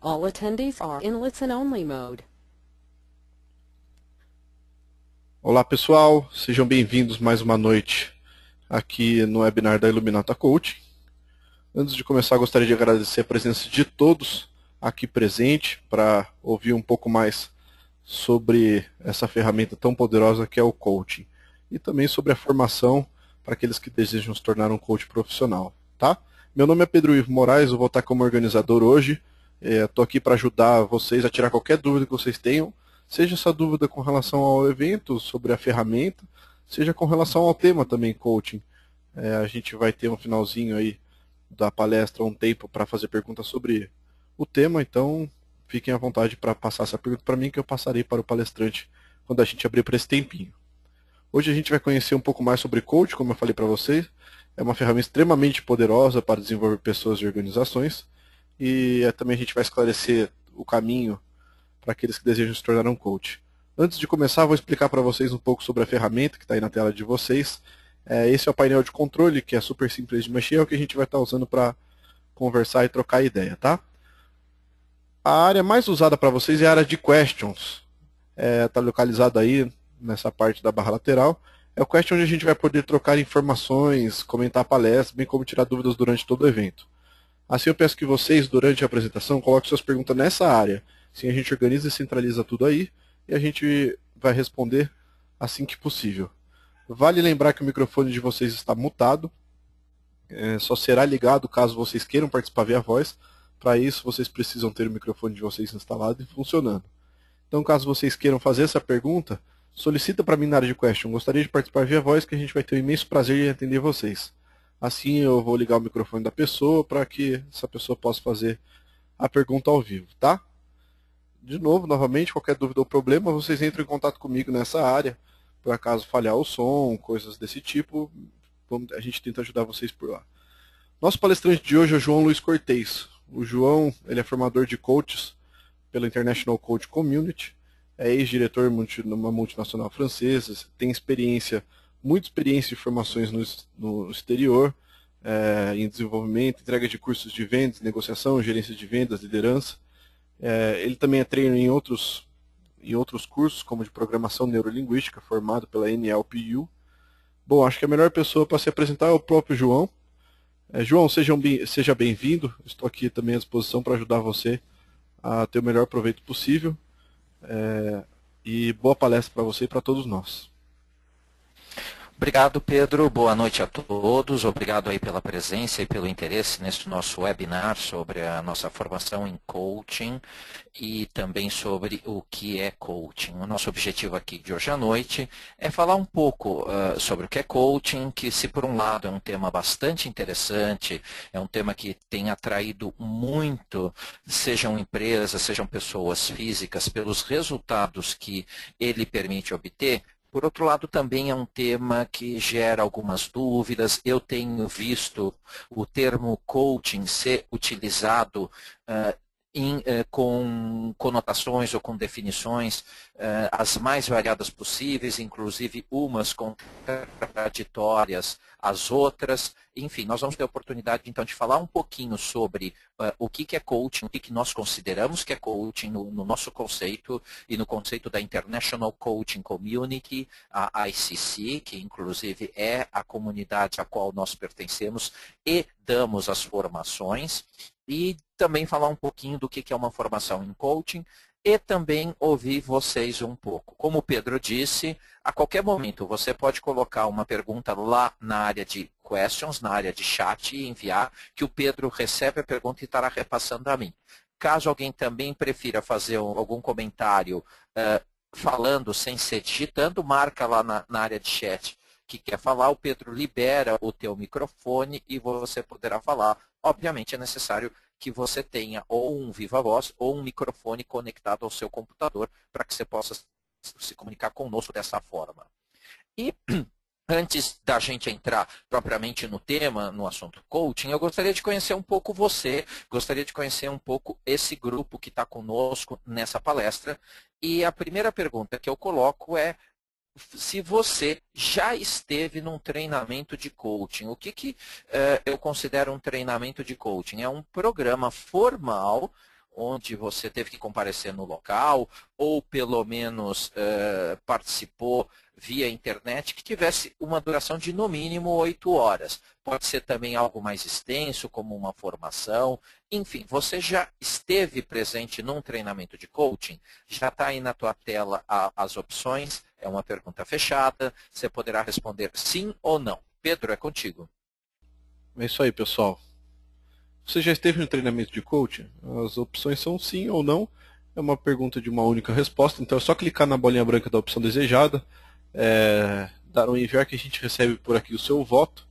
All attendees are in listen-only mode. Olá pessoal, sejam bem-vindos mais uma noite aqui no webinar da Iluminata Coaching. Antes de começar, gostaria de agradecer a presença de todos aqui presentes para ouvir um pouco mais sobre essa ferramenta tão poderosa que é o coaching e também sobre a formação para aqueles que desejam se tornar um coach profissional, tá? Meu nome é Pedro Ivo Moraes, eu vou estar como organizador hoje. Estou aqui para ajudar vocês a tirar qualquer dúvida que vocês tenham, seja essa dúvida com relação ao evento, sobre a ferramenta, seja com relação ao tema também, coaching. A gente vai ter um finalzinho aí da palestra, um tempo para fazer perguntas sobre o tema, então fiquem à vontade para passar essa pergunta para mim, que eu passarei para o palestrante quando a gente abrir para esse tempinho. Hoje a gente vai conhecer um pouco mais sobre coaching, como eu falei para vocês. É uma ferramenta extremamente poderosa para desenvolver pessoas e organizações. E também a gente vai esclarecer o caminho para aqueles que desejam se tornar um coach. Antes de começar, vou explicar para vocês um pouco sobre a ferramenta que está aí na tela de vocês. Esse é o painel de controle, que é super simples de mexer, é o que a gente vai estar usando para conversar e trocar ideia, tá? A área mais usada para vocês é a área de questions. Está localizada aí nessa parte da barra lateral. É o question onde a gente vai poder trocar informações, comentar a palestra, bem como tirar dúvidas durante todo o evento. Assim eu peço que vocês, durante a apresentação, coloquem suas perguntas nessa área. Assim a gente organiza e centraliza tudo aí e a gente vai responder assim que possível. Vale lembrar que o microfone de vocês está mutado. Só será ligado caso vocês queiram participar via voz. Para isso, vocês precisam ter o microfone de vocês instalado e funcionando. Então, caso vocês queiram fazer essa pergunta, solicita para mim na área de question. Gostaria de participar via voz, que a gente vai ter o imenso prazer em atender vocês. Assim eu vou ligar o microfone da pessoa para que essa pessoa possa fazer a pergunta ao vivo, tá? De novo, novamente, qualquer dúvida ou problema, vocês entram em contato comigo nessa área. Por acaso falhar o som, coisas desse tipo, a gente tenta ajudar vocês por lá. Nosso palestrante de hoje é o João Luiz Cortez. O João, ele é formador de coaches pela International Coach Community, é ex-diretor numa multinacional francesa, tem muita experiência de formações no exterior, em desenvolvimento, entrega de cursos de vendas, negociação, gerência de vendas, liderança. Ele também é trainer em outros cursos, como de programação neurolinguística, formado pela NLPU. Bom, acho que a melhor pessoa para se apresentar é o próprio João. João, seja bem-vindo. Estou aqui também à disposição para ajudar você a ter o melhor proveito possível. E boa palestra para você e para todos nós. Obrigado, Pedro. Boa noite a todos. Obrigado aí pela presença e pelo interesse neste nosso webinar sobre a nossa formação em coaching e também sobre o que é coaching. O nosso objetivo aqui de hoje à noite é falar um pouco sobre o que é coaching, que se por um lado é um tema bastante interessante, é um tema que tem atraído muito, sejam empresas, sejam pessoas físicas, pelos resultados que ele permite obter. Por outro lado, também é um tema que gera algumas dúvidas. Eu tenho visto o termo coaching ser utilizado com conotações ou com definições as mais variadas possíveis, inclusive umas contraditórias às outras. Enfim, nós vamos ter a oportunidade, então, de falar um pouquinho sobre o que é coaching, o que nós consideramos que é coaching no nosso conceito e no conceito da International Coaching Community, a ICC, que inclusive é a comunidade a qual nós pertencemos e damos as formações, e também falar um pouquinho do que é uma formação em coaching e também ouvir vocês um pouco. Como o Pedro disse, a qualquer momento você pode colocar uma pergunta lá na área de questions, na área de chat e enviar, que o Pedro recebe a pergunta e estará repassando a mim. Caso alguém também prefira fazer algum comentário falando sem ser digitando, marca lá na área de chat que quer falar, o Pedro libera o teu microfone e você poderá falar. Obviamente é necessário que você tenha ou um viva voz ou um microfone conectado ao seu computador para que você possa se comunicar conosco dessa forma. E antes da gente entrar propriamente no tema, no assunto coaching, eu gostaria de conhecer um pouco você, gostaria de conhecer um pouco esse grupo que está conosco nessa palestra. E a primeira pergunta que eu coloco é se você já esteve num treinamento de coaching. O que eu considero um treinamento de coaching? É um programa formal onde você teve que comparecer no local, ou pelo menos participou via internet, que tivesse uma duração de no mínimo 8 horas. Pode ser também algo mais extenso, como uma formação. Enfim, você já esteve presente num treinamento de coaching? Já está aí na tua tela as opções. É uma pergunta fechada. Você poderá responder sim ou não. Pedro, é contigo. É isso aí, pessoal. Você já esteve no treinamento de coaching? As opções são sim ou não. É uma pergunta de uma única resposta, então é só clicar na bolinha branca da opção desejada, dar um enviar que a gente recebe por aqui o seu voto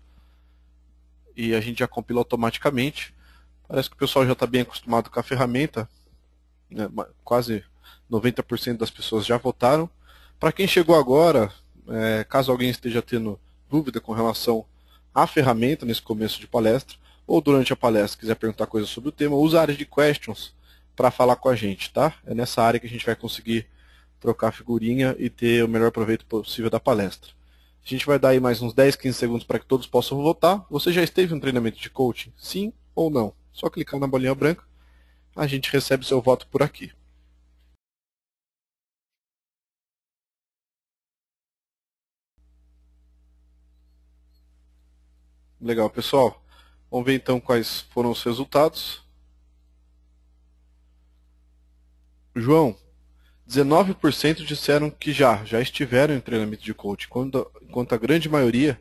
e a gente já compila automaticamente. Parece que o pessoal já está bem acostumado com a ferramenta, né? Quase 90% das pessoas já votaram. Para quem chegou agora, caso alguém esteja tendo dúvida com relação à ferramenta nesse começo de palestra, ou durante a palestra quiser perguntar coisas sobre o tema, usa a área de questions para falar com a gente, tá? É nessa área que a gente vai conseguir trocar figurinha e ter o melhor proveito possível da palestra. A gente vai dar aí mais uns 10, 15 segundos para que todos possam votar. Você já esteve em um treinamento de coaching? Sim ou não? Só clicar na bolinha branca, a gente recebe seu voto por aqui. Legal, pessoal. Vamos ver então quais foram os resultados. João, 19% disseram que já estiveram em treinamento de coaching, enquanto a grande maioria,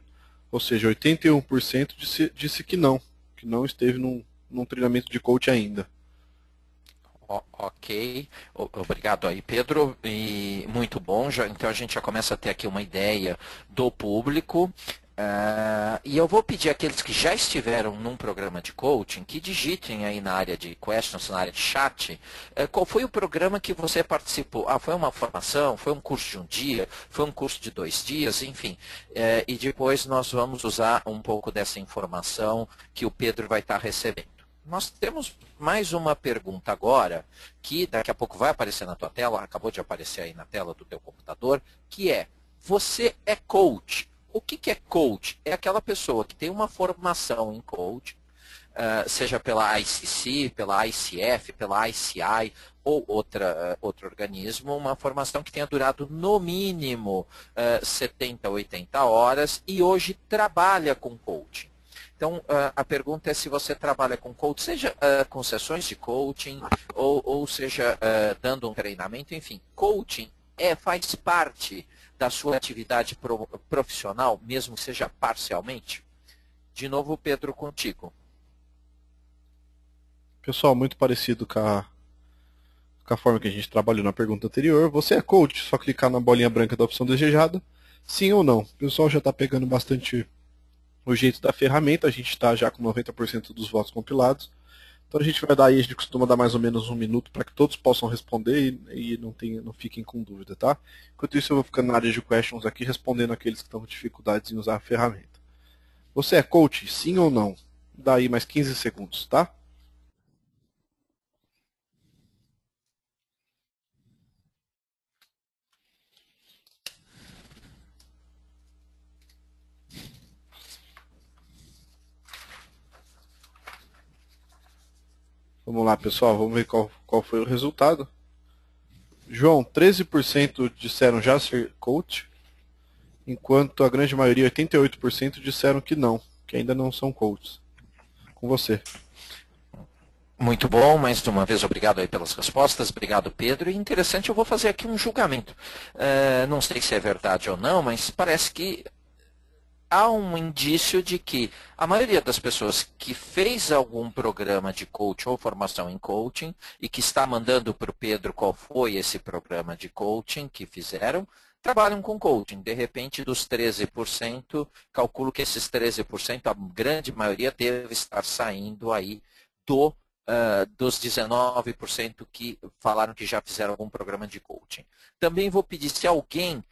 ou seja, 81% disse que não esteve num treinamento de coaching ainda. Ok, obrigado aí, Pedro, e muito bom. Então a gente já começa a ter aqui uma ideia do público. E eu vou pedir àqueles que já estiveram num programa de coaching que digitem aí na área de questions, na área de chat, qual foi o programa que você participou. Foi uma formação, foi um curso de um dia, foi um curso de 2 dias, enfim. E depois nós vamos usar um pouco dessa informação que o Pedro vai estar recebendo. Nós temos mais uma pergunta agora, que daqui a pouco vai aparecer na tua tela, acabou de aparecer aí na tela do teu computador, que é: você é coach? O que é coach? É aquela pessoa que tem uma formação em coaching, seja pela ICC, pela ICF, pela ICI ou outro organismo, uma formação que tenha durado no mínimo 70, 80 horas e hoje trabalha com coaching. Então, a pergunta é se você trabalha com coaching, seja com sessões de coaching ou seja dando um treinamento, enfim. Coaching faz parte da sua atividade profissional, mesmo que seja parcialmente? De novo, Pedro, contigo. Pessoal, muito parecido com a forma que a gente trabalhou na pergunta anterior. Você é coach? Só clicar na bolinha branca da opção desejada. Sim ou não? O pessoal já está pegando bastante o jeito da ferramenta. A gente está já com 90% dos votos compilados. Então a gente vai dar aí, a gente costuma dar mais ou menos 1 minuto para que todos possam responder e não fiquem com dúvida, tá? Enquanto isso eu vou ficando na área de questions aqui, respondendo aqueles que estão com dificuldades em usar a ferramenta. Você é coach? Sim ou não? Dá aí mais 15 segundos, tá? Vamos lá, pessoal, vamos ver qual foi o resultado. João, 13% disseram já ser coach, enquanto a grande maioria, 88%, disseram que não, que ainda não são coaches. Com você. Muito bom, mais uma vez obrigado aí pelas respostas, obrigado, Pedro. E interessante, eu vou fazer aqui um julgamento. Não sei se é verdade ou não, mas parece que há um indício de que a maioria das pessoas que fez algum programa de coaching ou formação em coaching e que está mandando para o Pedro qual foi esse programa de coaching que fizeram, trabalham com coaching. De repente, dos 13%, calculo que esses 13%, a grande maioria deve estar saindo aí dos 19% que falaram que já fizeram algum programa de coaching. Também vou pedir, se alguém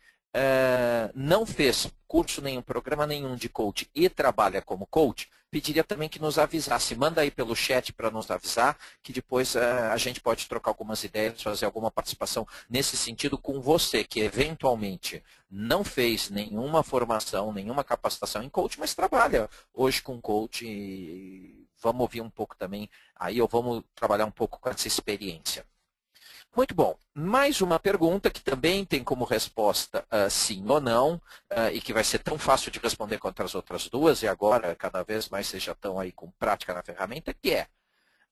não fez curso nenhum, programa nenhum de coach e trabalha como coach, pediria também que nos avisasse. Manda aí pelo chat para nos avisar, que depois a gente pode trocar algumas ideias, fazer alguma participação nesse sentido com você, que eventualmente não fez nenhuma formação, nenhuma capacitação em coach, mas trabalha hoje com coach. E vamos ouvir um pouco também aí, ou vamos trabalhar um pouco com essa experiência. Muito bom. Mais uma pergunta que também tem como resposta sim ou não, e que vai ser tão fácil de responder quanto as outras duas, e agora cada vez mais vocês já estão aí com prática na ferramenta, que é: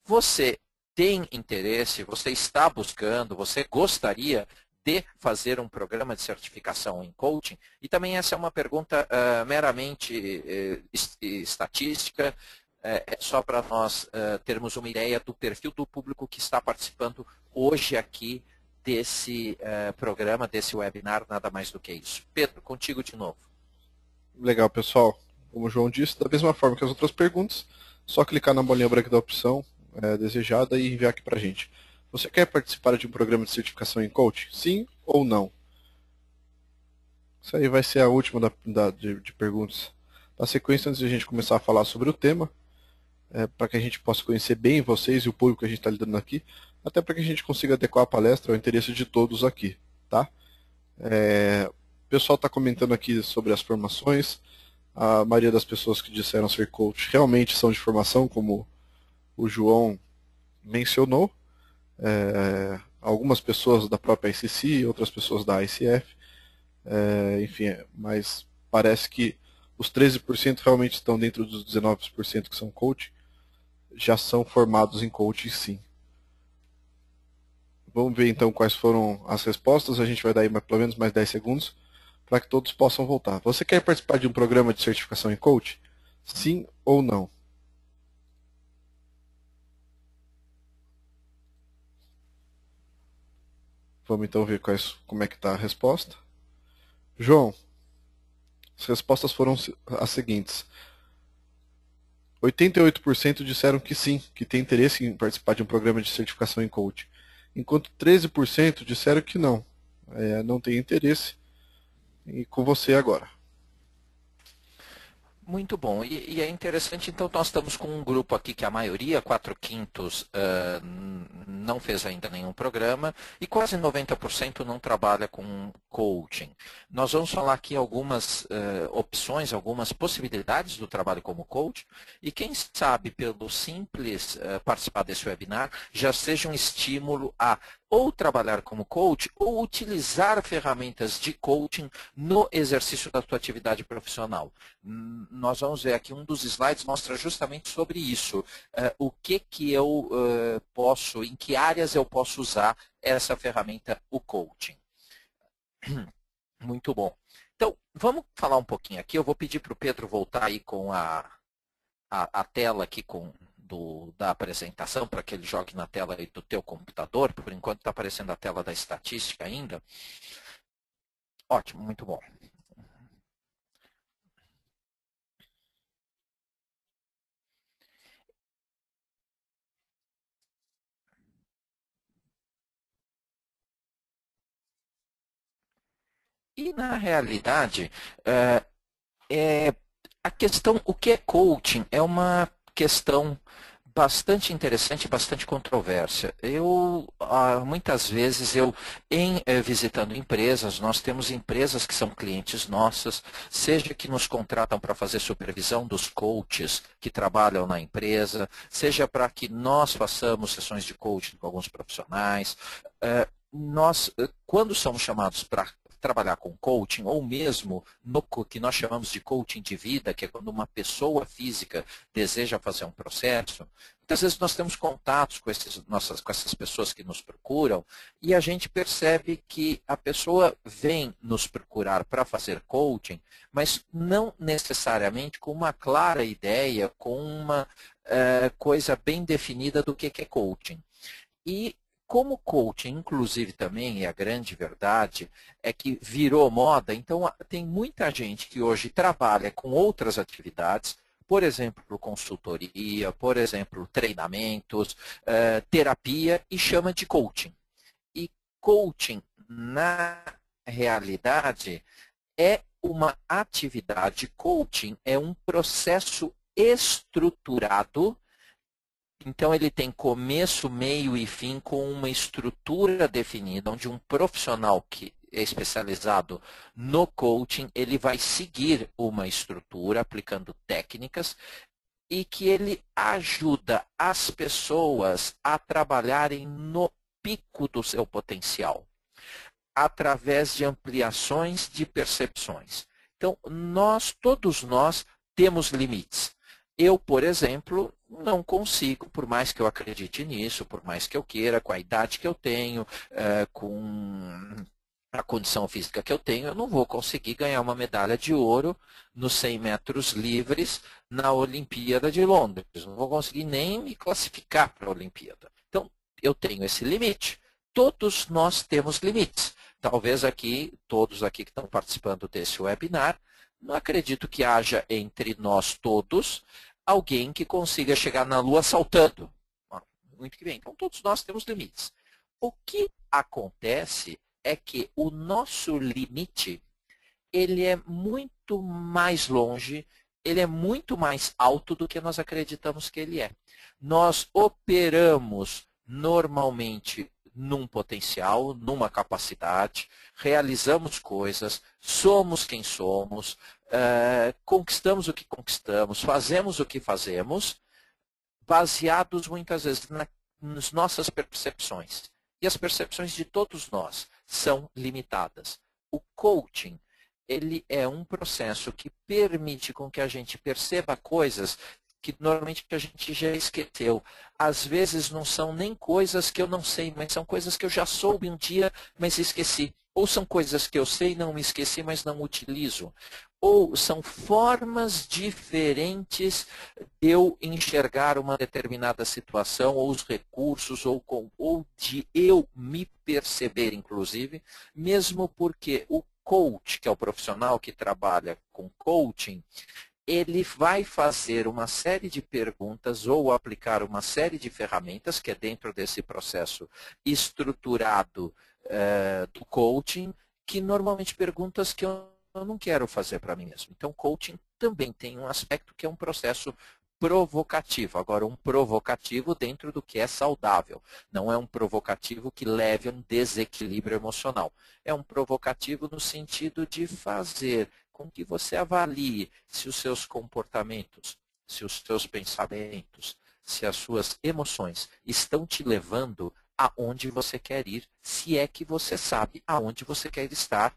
você tem interesse, você está buscando, você gostaria de fazer um programa de certificação em coaching? E também essa é uma pergunta meramente estatística, só para nós termos uma ideia do perfil do público que está participando hoje aqui desse programa, desse webinar, nada mais do que isso. Pedro, contigo de novo. Legal, pessoal. Como o João disse, da mesma forma que as outras perguntas, só clicar na bolinha branca da opção desejada e enviar aqui para a gente. Você quer participar de um programa de certificação em coaching? Sim ou não? Isso aí vai ser a última de perguntas. Na sequência, antes de a gente começar a falar sobre o tema, para que a gente possa conhecer bem vocês e o público que a gente está lidando aqui, até para que a gente consiga adequar a palestra ao interesse de todos aqui, tá? O pessoal está comentando aqui sobre as formações. A maioria das pessoas que disseram ser coach realmente são de formação, como o João mencionou. Algumas pessoas da própria ICC, outras pessoas da ICF. Enfim, mas parece que os 13% realmente estão dentro dos 19% que são coach, já são formados em coaching, sim. Vamos ver então quais foram as respostas. A gente vai dar aí pelo menos mais 10 segundos para que todos possam voltar. Você quer participar de um programa de certificação em coach? Sim ou não? Vamos então ver como é que está a resposta. João, as respostas foram as seguintes. 88% disseram que sim, que tem interesse em participar de um programa de certificação em coaching, enquanto 13% disseram que não, não tem interesse. E com você agora. Muito bom. E é interessante, então, nós estamos com um grupo aqui que a maioria, 4/5, não fez ainda nenhum programa e quase 90% não trabalha com coaching. Nós vamos falar aqui algumas opções, algumas possibilidades do trabalho como coach e quem sabe, pelo simples participar desse webinar, já seja um estímulo a ou trabalhar como coach ou utilizar ferramentas de coaching no exercício da sua atividade profissional. Nós vamos ver aqui, um dos slides mostra justamente sobre isso. O que eu posso, em que áreas eu posso usar essa ferramenta, o coaching. Muito bom. Então, vamos falar um pouquinho aqui. Eu vou pedir para o Pedro voltar aí com a tela aqui da apresentação, para que ele jogue na tela aí do teu computador. Por enquanto está aparecendo a tela da estatística ainda. Ótimo, muito bom. E, na realidade, a questão, o que é coaching, é uma questão bastante interessante, bastante controversa. Muitas vezes, visitando empresas, nós temos empresas que são clientes nossas, seja que nos contratam para fazer supervisão dos coaches que trabalham na empresa, seja para que nós façamos sessões de coaching com alguns profissionais. Quando somos chamados para trabalhar com coaching, ou mesmo no que nós chamamos de coaching de vida, que é quando uma pessoa física deseja fazer um processo, muitas vezes nós temos contatos com essas pessoas que nos procuram e a gente percebe que a pessoa vem nos procurar para fazer coaching, mas não necessariamente com uma clara ideia, com uma coisa bem definida do que é coaching. E como coaching, inclusive também, e a grande verdade, é que virou moda, então tem muita gente que hoje trabalha com outras atividades, por exemplo, consultoria, por exemplo, treinamentos, terapia, e chama de coaching. E coaching, na realidade, é uma atividade, coaching é um processo estruturado. Então, ele tem começo, meio e fim com uma estrutura definida, onde um profissional que é especializado no coaching, ele vai seguir uma estrutura, aplicando técnicas, e que ele ajuda as pessoas a trabalharem no pico do seu potencial, através de ampliações de percepções. Então, todos nós temos limites. Eu, por exemplo, não consigo, por mais que eu acredite nisso, por mais que eu queira, com a idade que eu tenho, com a condição física que eu tenho, eu não vou conseguir ganhar uma medalha de ouro nos 100 metros livres na Olimpíada de Londres. Não vou conseguir nem me classificar para a Olimpíada. Então, eu tenho esse limite. Todos nós temos limites. Talvez aqui, todos aqui que estão participando desse webinar, não acredito que haja entre nós todos alguém que consiga chegar na Lua saltando. Muito que bem. Então, todos nós temos limites. O que acontece é que o nosso limite, ele é muito mais longe, ele é muito mais alto do que nós acreditamos que ele é. Nós operamos normalmente num potencial, numa capacidade, realizamos coisas, somos quem somos, conquistamos o que conquistamos, fazemos o que fazemos, baseados muitas vezes nas nossas percepções. E as percepções de todos nós são limitadas. O coaching, ele é um processo que permite com que a gente perceba coisas que normalmente a gente já esqueceu. Às vezes não são nem coisas que eu não sei, mas são coisas que eu já soube um dia, mas esqueci. Ou são coisas que eu sei, não me esqueci, mas não utilizo. Ou são formas diferentes de eu enxergar uma determinada situação, ou os recursos, ou de eu me perceber, inclusive, mesmo porque o coach, que é o profissional que trabalha com coaching, ele vai fazer uma série de perguntas ou aplicar uma série de ferramentas, que é dentro desse processo estruturado do coaching, que normalmente perguntas que eu não quero fazer para mim mesmo. Então, coaching também tem um aspecto que é um processo provocativo. Agora, um provocativo dentro do que é saudável. Não é um provocativo que leve a um desequilíbrio emocional. É um provocativo no sentido de fazer com que você avalie se os seus comportamentos, se os seus pensamentos, se as suas emoções estão te levando aonde você quer ir, se é que você sabe aonde você quer estar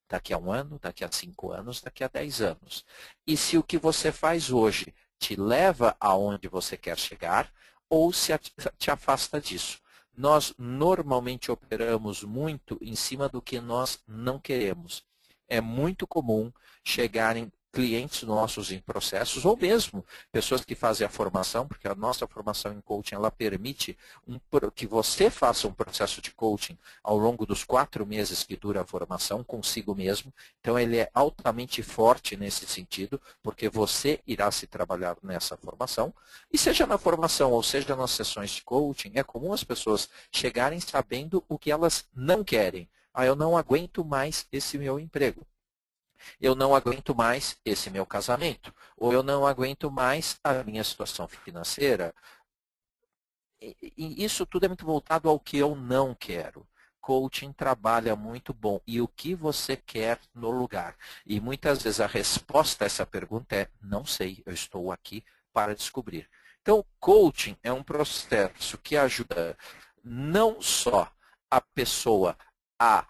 daqui a 1 ano, daqui a 5 anos, daqui a 10 anos. E se o que você faz hoje te leva aonde você quer chegar ou se te afasta disso. Nós normalmente operamos muito em cima do que nós não queremos. É muito comum chegarem clientes nossos em processos, ou mesmo pessoas que fazem a formação, porque a nossa formação em coaching ela permite que você faça um processo de coaching ao longo dos 4 meses que dura a formação consigo mesmo. Então, ele é altamente forte nesse sentido, porque você irá se trabalhar nessa formação. E seja na formação ou seja nas sessões de coaching, é comum as pessoas chegarem sabendo o que elas não querem. Eu não aguento mais esse meu emprego. Eu não aguento mais esse meu casamento. Ou eu não aguento mais a minha situação financeira. E isso tudo é muito voltado ao que eu não quero. Coaching trabalha muito bom. E o que você quer no lugar? E muitas vezes a resposta a essa pergunta é: não sei, eu estou aqui para descobrir. Então, coaching é um processo que ajuda não só a pessoa a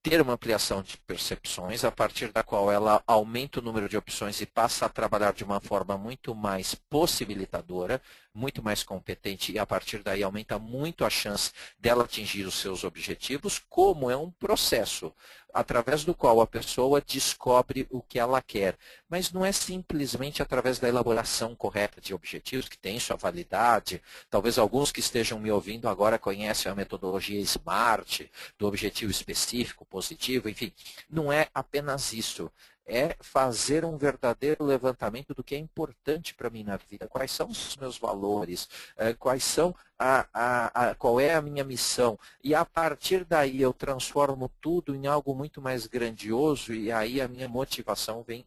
ter uma ampliação de percepções, a partir da qual ela aumenta o número de opções e passa a trabalhar de uma forma muito mais possibilitadora, muito mais competente, e a partir daí aumenta muito a chance dela atingir os seus objetivos, como é um processo através do qual a pessoa descobre o que ela quer. Mas não é simplesmente através da elaboração correta de objetivos, que tem sua validade. Talvez alguns que estejam me ouvindo agora conhecem a metodologia SMART, do objetivo específico, positivo, enfim. Não é apenas isso. É fazer um verdadeiro levantamento do que é importante para mim na vida. Quais são os meus valores? Quais são qual é a minha missão? E a partir daí eu transformo tudo em algo muito mais grandioso e aí a minha motivação vem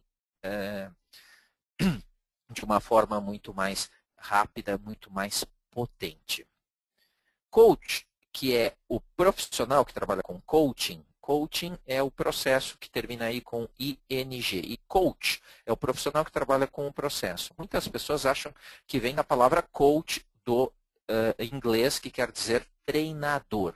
de uma forma muito mais rápida, muito mais potente. Coach, que é o profissional que trabalha com coaching, coaching é o processo que termina aí com ING. E coach é o profissional que trabalha com o processo. Muitas pessoas acham que vem da palavra coach do inglês, que quer dizer treinador.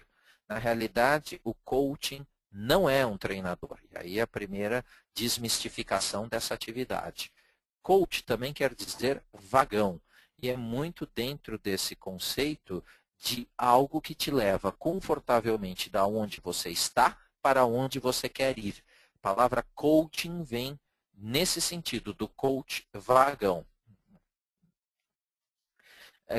Na realidade, o coaching não é um treinador. E aí a primeira desmistificação dessa atividade. Coach também quer dizer vagão. E é muito dentro desse conceito de algo que te leva confortavelmente da onde você está para onde você quer ir. A palavra coaching vem nesse sentido, do coach vagão.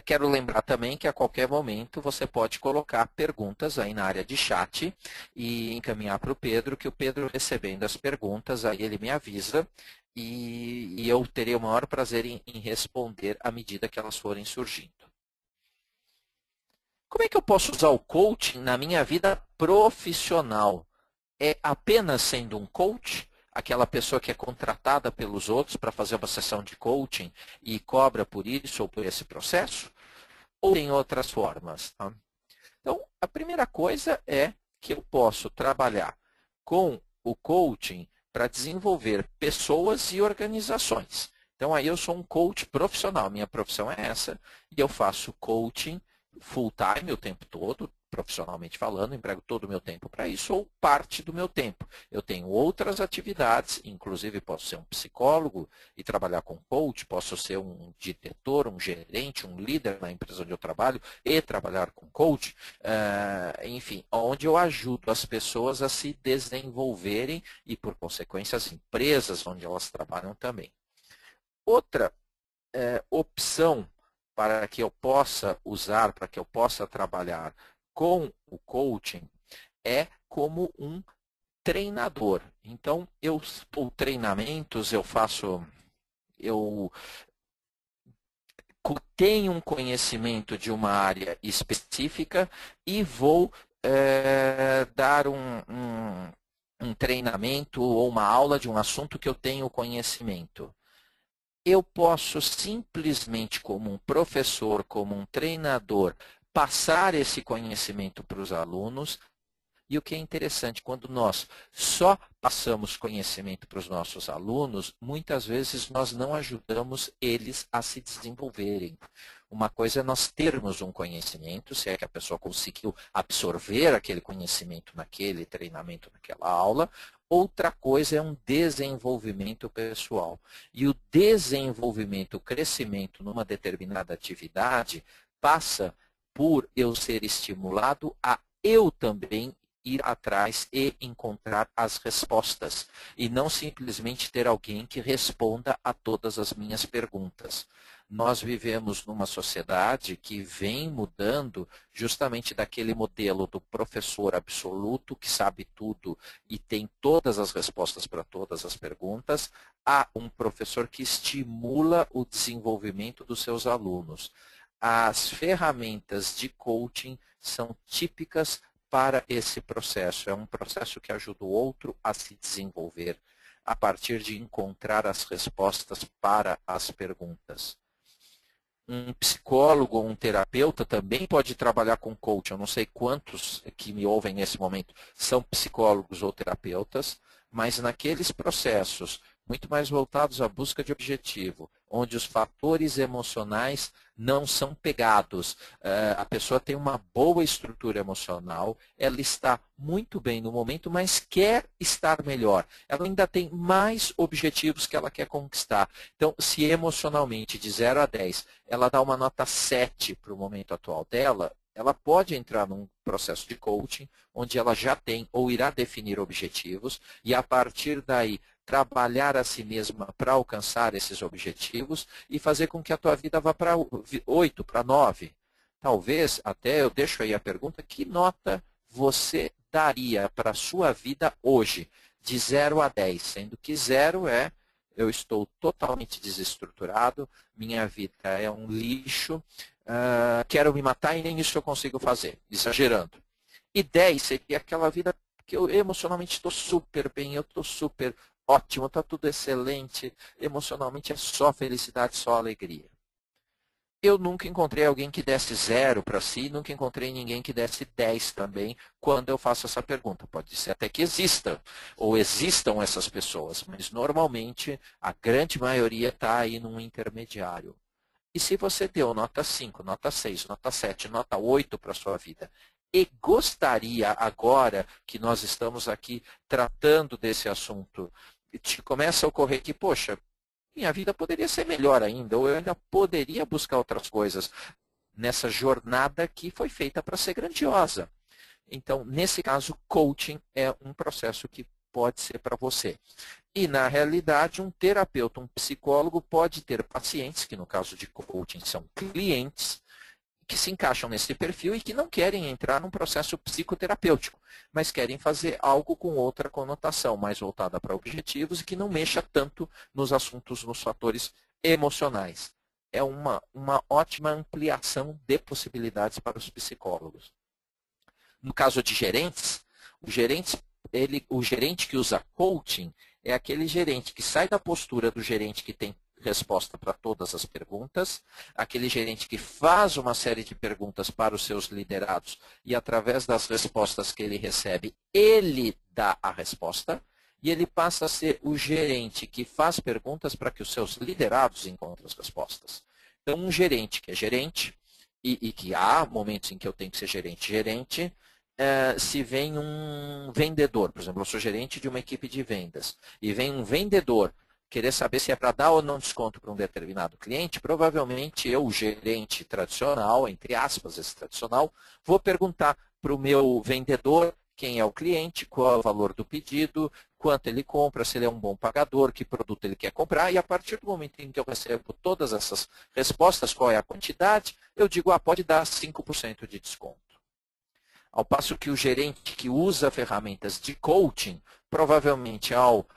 Quero lembrar também que a qualquer momento você pode colocar perguntas aí na área de chat e encaminhar para o Pedro, que o Pedro recebendo as perguntas, aí ele me avisa e eu terei o maior prazer em responder à medida que elas forem surgindo. Como é que eu posso usar o coaching na minha vida profissional? É apenas sendo um coach? Aquela pessoa que é contratada pelos outros para fazer uma sessão de coaching e cobra por isso ou por esse processo? Ou tem outras formas? Tá? Então, a primeira coisa é que eu posso trabalhar com o coaching para desenvolver pessoas e organizações. Então, aí eu sou um coach profissional, minha profissão é essa, e eu faço coaching full time o tempo todo, profissionalmente falando, emprego todo o meu tempo para isso, ou parte do meu tempo. Eu tenho outras atividades, inclusive posso ser um psicólogo e trabalhar com coach, posso ser um diretor, um gerente, um líder na empresa onde eu trabalho e trabalhar com coach, enfim, onde eu ajudo as pessoas a se desenvolverem e, por consequência, as empresas onde elas trabalham também. Outra opção para que eu possa usar, para que eu possa trabalhar com o coaching é como um treinador. Então, por treinamentos, eu tenho um conhecimento de uma área específica e vou dar um treinamento ou uma aula de um assunto que eu tenho conhecimento. Eu posso simplesmente, como um professor, como um treinador, passar esse conhecimento para os alunos. E o que é interessante, quando nós só passamos conhecimento para os nossos alunos, muitas vezes nós não ajudamos eles a se desenvolverem. Uma coisa é nós termos um conhecimento, se é que a pessoa conseguiu absorver aquele conhecimento naquele treinamento, naquela aula. Outra coisa é um desenvolvimento pessoal. E o desenvolvimento, o crescimento numa determinada atividade passa por eu ser estimulado a eu também ir atrás e encontrar as respostas. E não simplesmente ter alguém que responda a todas as minhas perguntas. Nós vivemos numa sociedade que vem mudando justamente daquele modelo do professor absoluto que sabe tudo e tem todas as respostas para todas as perguntas, a um professor que estimula o desenvolvimento dos seus alunos. As ferramentas de coaching são típicas para esse processo. É um processo que ajuda o outro a se desenvolver a partir de encontrar as respostas para as perguntas. Um psicólogo ou um terapeuta também pode trabalhar com coaching. Eu não sei quantos que me ouvem nesse momento são psicólogos ou terapeutas, mas naqueles processos muito mais voltados à busca de objetivo, onde os fatores emocionais não são pegados. A pessoa tem uma boa estrutura emocional, ela está muito bem no momento, mas quer estar melhor. Ela ainda tem mais objetivos que ela quer conquistar. Então, se emocionalmente, de 0 a 10, ela dá uma nota 7 para o momento atual dela, ela pode entrar num processo de coaching, onde ela já tem ou irá definir objetivos, e a partir daí trabalhar a si mesma para alcançar esses objetivos e fazer com que a tua vida vá para 8, para 9. Talvez, até eu deixo aí a pergunta, que nota você daria para a sua vida hoje, de 0 a 10, sendo que 0 é eu estou totalmente desestruturado, minha vida é um lixo, quero me matar e nem isso eu consigo fazer, exagerando. E 10 seria aquela vida que eu emocionalmente estou super bem, eu estou super ótimo, está tudo excelente, emocionalmente é só felicidade, só alegria. Eu nunca encontrei alguém que desse 0 para si, nunca encontrei ninguém que desse 10 também, quando eu faço essa pergunta. Pode ser até que exista, ou existam essas pessoas, mas normalmente a grande maioria está aí num intermediário. E se você deu nota 5, nota 6, nota 7, nota 8 para a sua vida, e gostaria agora que nós estamos aqui tratando desse assunto, te começa a ocorrer que, poxa, minha vida poderia ser melhor ainda, ou eu ainda poderia buscar outras coisas nessa jornada que foi feita para ser grandiosa. Então, nesse caso, coaching é um processo que pode ser para você. E, na realidade, um terapeuta, um psicólogo pode ter pacientes, que no caso de coaching são clientes, que se encaixam nesse perfil e que não querem entrar num processo psicoterapêutico, mas querem fazer algo com outra conotação, mais voltada para objetivos e que não mexa tanto nos assuntos, nos fatores emocionais. É uma ótima ampliação de possibilidades para os psicólogos. No caso de gerentes, o gerente que usa coaching é aquele gerente que sai da postura do gerente que tem resposta para todas as perguntas, aquele gerente que faz uma série de perguntas para os seus liderados e através das respostas que ele recebe, ele dá a resposta e ele passa a ser o gerente que faz perguntas para que os seus liderados encontrem as respostas. Então, um gerente que é gerente, e que há momentos em que eu tenho que ser gerente, se vem um vendedor, por exemplo, eu sou gerente de uma equipe de vendas, e vem um vendedor querer saber se é para dar ou não desconto para um determinado cliente, provavelmente eu, gerente tradicional, entre aspas, esse tradicional, vou perguntar para o meu vendedor quem é o cliente, qual é o valor do pedido, quanto ele compra, se ele é um bom pagador, que produto ele quer comprar, e a partir do momento em que eu recebo todas essas respostas, qual é a quantidade, eu digo, pode dar 5% de desconto. Ao passo que o gerente que usa ferramentas de coaching, provavelmente ao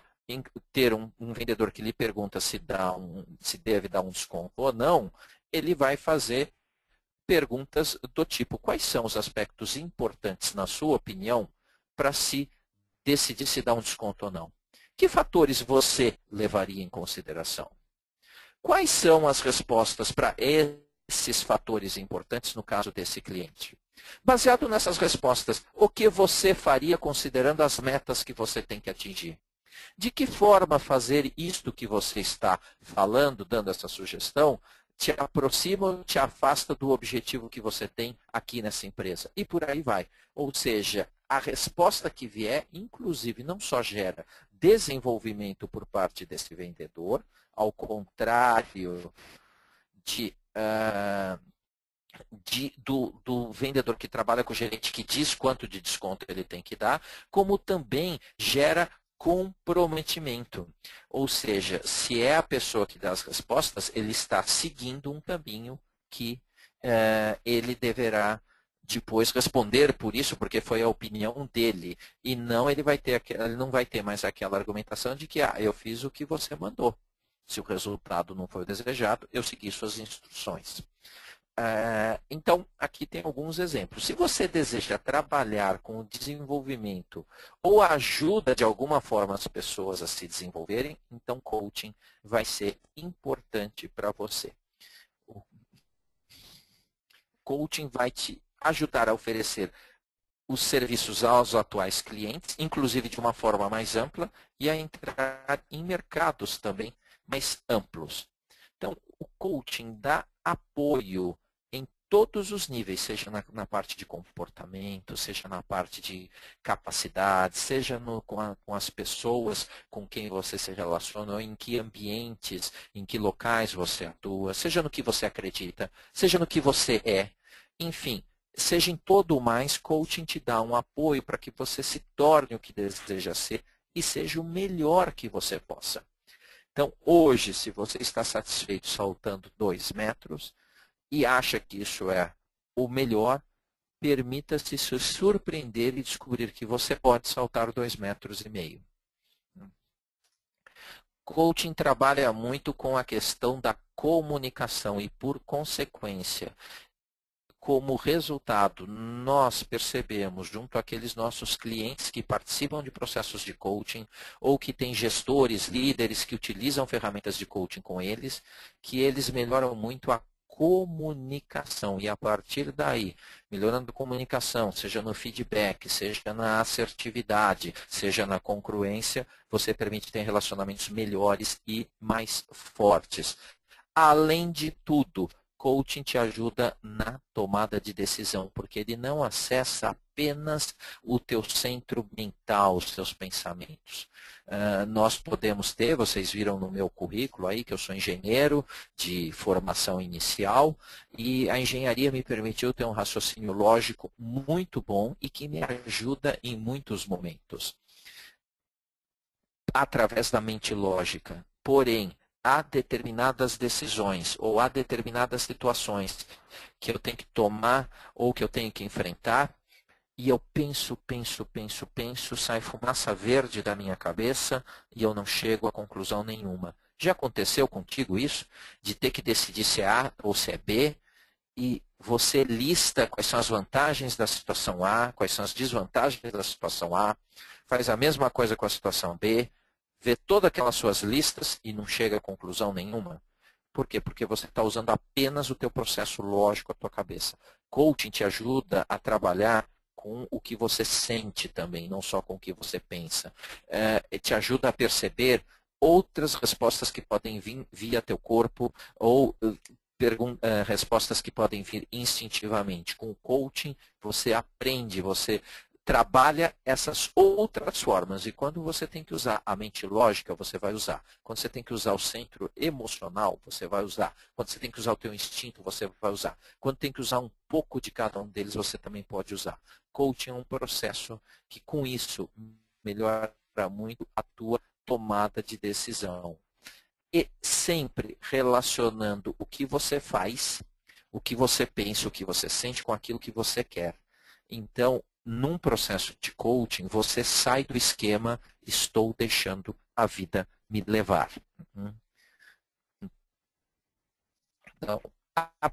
ter um vendedor que lhe pergunta se deve dar um desconto ou não, ele vai fazer perguntas do tipo, quais são os aspectos importantes, na sua opinião, para se decidir se dá um desconto ou não? Que fatores você levaria em consideração? Quais são as respostas para esses fatores importantes no caso desse cliente? Baseado nessas respostas, o que você faria considerando as metas que você tem que atingir? De que forma fazer isto que você está falando, dando essa sugestão, te aproxima ou te afasta do objetivo que você tem aqui nessa empresa? E por aí vai. Ou seja, a resposta que vier, inclusive, não só gera desenvolvimento por parte desse vendedor, ao contrário do vendedor que trabalha com o gerente que diz quanto de desconto ele tem que dar, como também gera comprometimento. Ou seja, se é a pessoa que dá as respostas, ele está seguindo um caminho que ele deverá depois responder por isso, porque foi a opinião dele. E não ele não vai ter mais aquela argumentação de que eu fiz o que você mandou. Se o resultado não foi o desejado, eu segui suas instruções. Então, aqui tem alguns exemplos. Se você deseja trabalhar com o desenvolvimento ou ajuda de alguma forma as pessoas a se desenvolverem, então coaching vai ser importante para você. O coaching vai te ajudar a oferecer os serviços aos atuais clientes, inclusive de uma forma mais ampla, e a entrar em mercados também mais amplos. Então, o coaching dá apoio em todos os níveis, seja na parte de comportamento, seja na parte de capacidade, seja com as pessoas com quem você se relaciona, ou em que ambientes, em que locais você atua, seja no que você acredita, seja no que você é, enfim, seja em todo o mais, coaching te dá um apoio para que você se torne o que deseja ser e seja o melhor que você possa. Então, hoje, se você está satisfeito saltando 2 metros e acha que isso é o melhor, permita-se se surpreender e descobrir que você pode saltar 2,5 metros. Coaching trabalha muito com a questão da comunicação e, por consequência, como resultado, nós percebemos, junto àqueles nossos clientes que participam de processos de coaching, ou que têm gestores, líderes que utilizam ferramentas de coaching com eles, que eles melhoram muito a comunicação. E a partir daí, melhorando a comunicação, seja no feedback, seja na assertividade, seja na congruência, você permite ter relacionamentos melhores e mais fortes. Além de tudo, coaching te ajuda na tomada de decisão, porque ele não acessa apenas o teu centro mental, os seus pensamentos. Nós podemos ter, vocês viram no meu currículo aí, que eu sou engenheiro de formação inicial, e a engenharia me permitiu ter um raciocínio lógico muito bom e que me ajuda em muitos momentos, através da mente lógica. Porém, há determinadas decisões ou há determinadas situações que eu tenho que tomar ou que eu tenho que enfrentar e eu penso, sai fumaça verde da minha cabeça e eu não chego a conclusão nenhuma. Já aconteceu contigo isso? De ter que decidir se é A ou se é B e você lista quais são as vantagens da situação A, quais são as desvantagens da situação A, faz a mesma coisa com a situação B, vê todas aquelas suas listas e não chega a conclusão nenhuma. Por quê? Porque você está usando apenas o teu processo lógico, a tua cabeça. Coaching te ajuda a trabalhar com o que você sente também, não só com o que você pensa. Te ajuda a perceber outras respostas que podem vir via teu corpo ou respostas que podem vir instintivamente. Com o coaching, você aprende, você trabalha essas outras formas. E quando você tem que usar a mente lógica, você vai usar. Quando você tem que usar o centro emocional, você vai usar. Quando você tem que usar o teu instinto, você vai usar. Quando tem que usar um pouco de cada um deles, você também pode usar. Coaching é um processo que, com isso, melhora muito a tua tomada de decisão. E sempre relacionando o que você faz, o que você pensa, o que você sente com aquilo que você quer. Então, num processo de coaching, você sai do esquema estou deixando a vida me levar. Então, a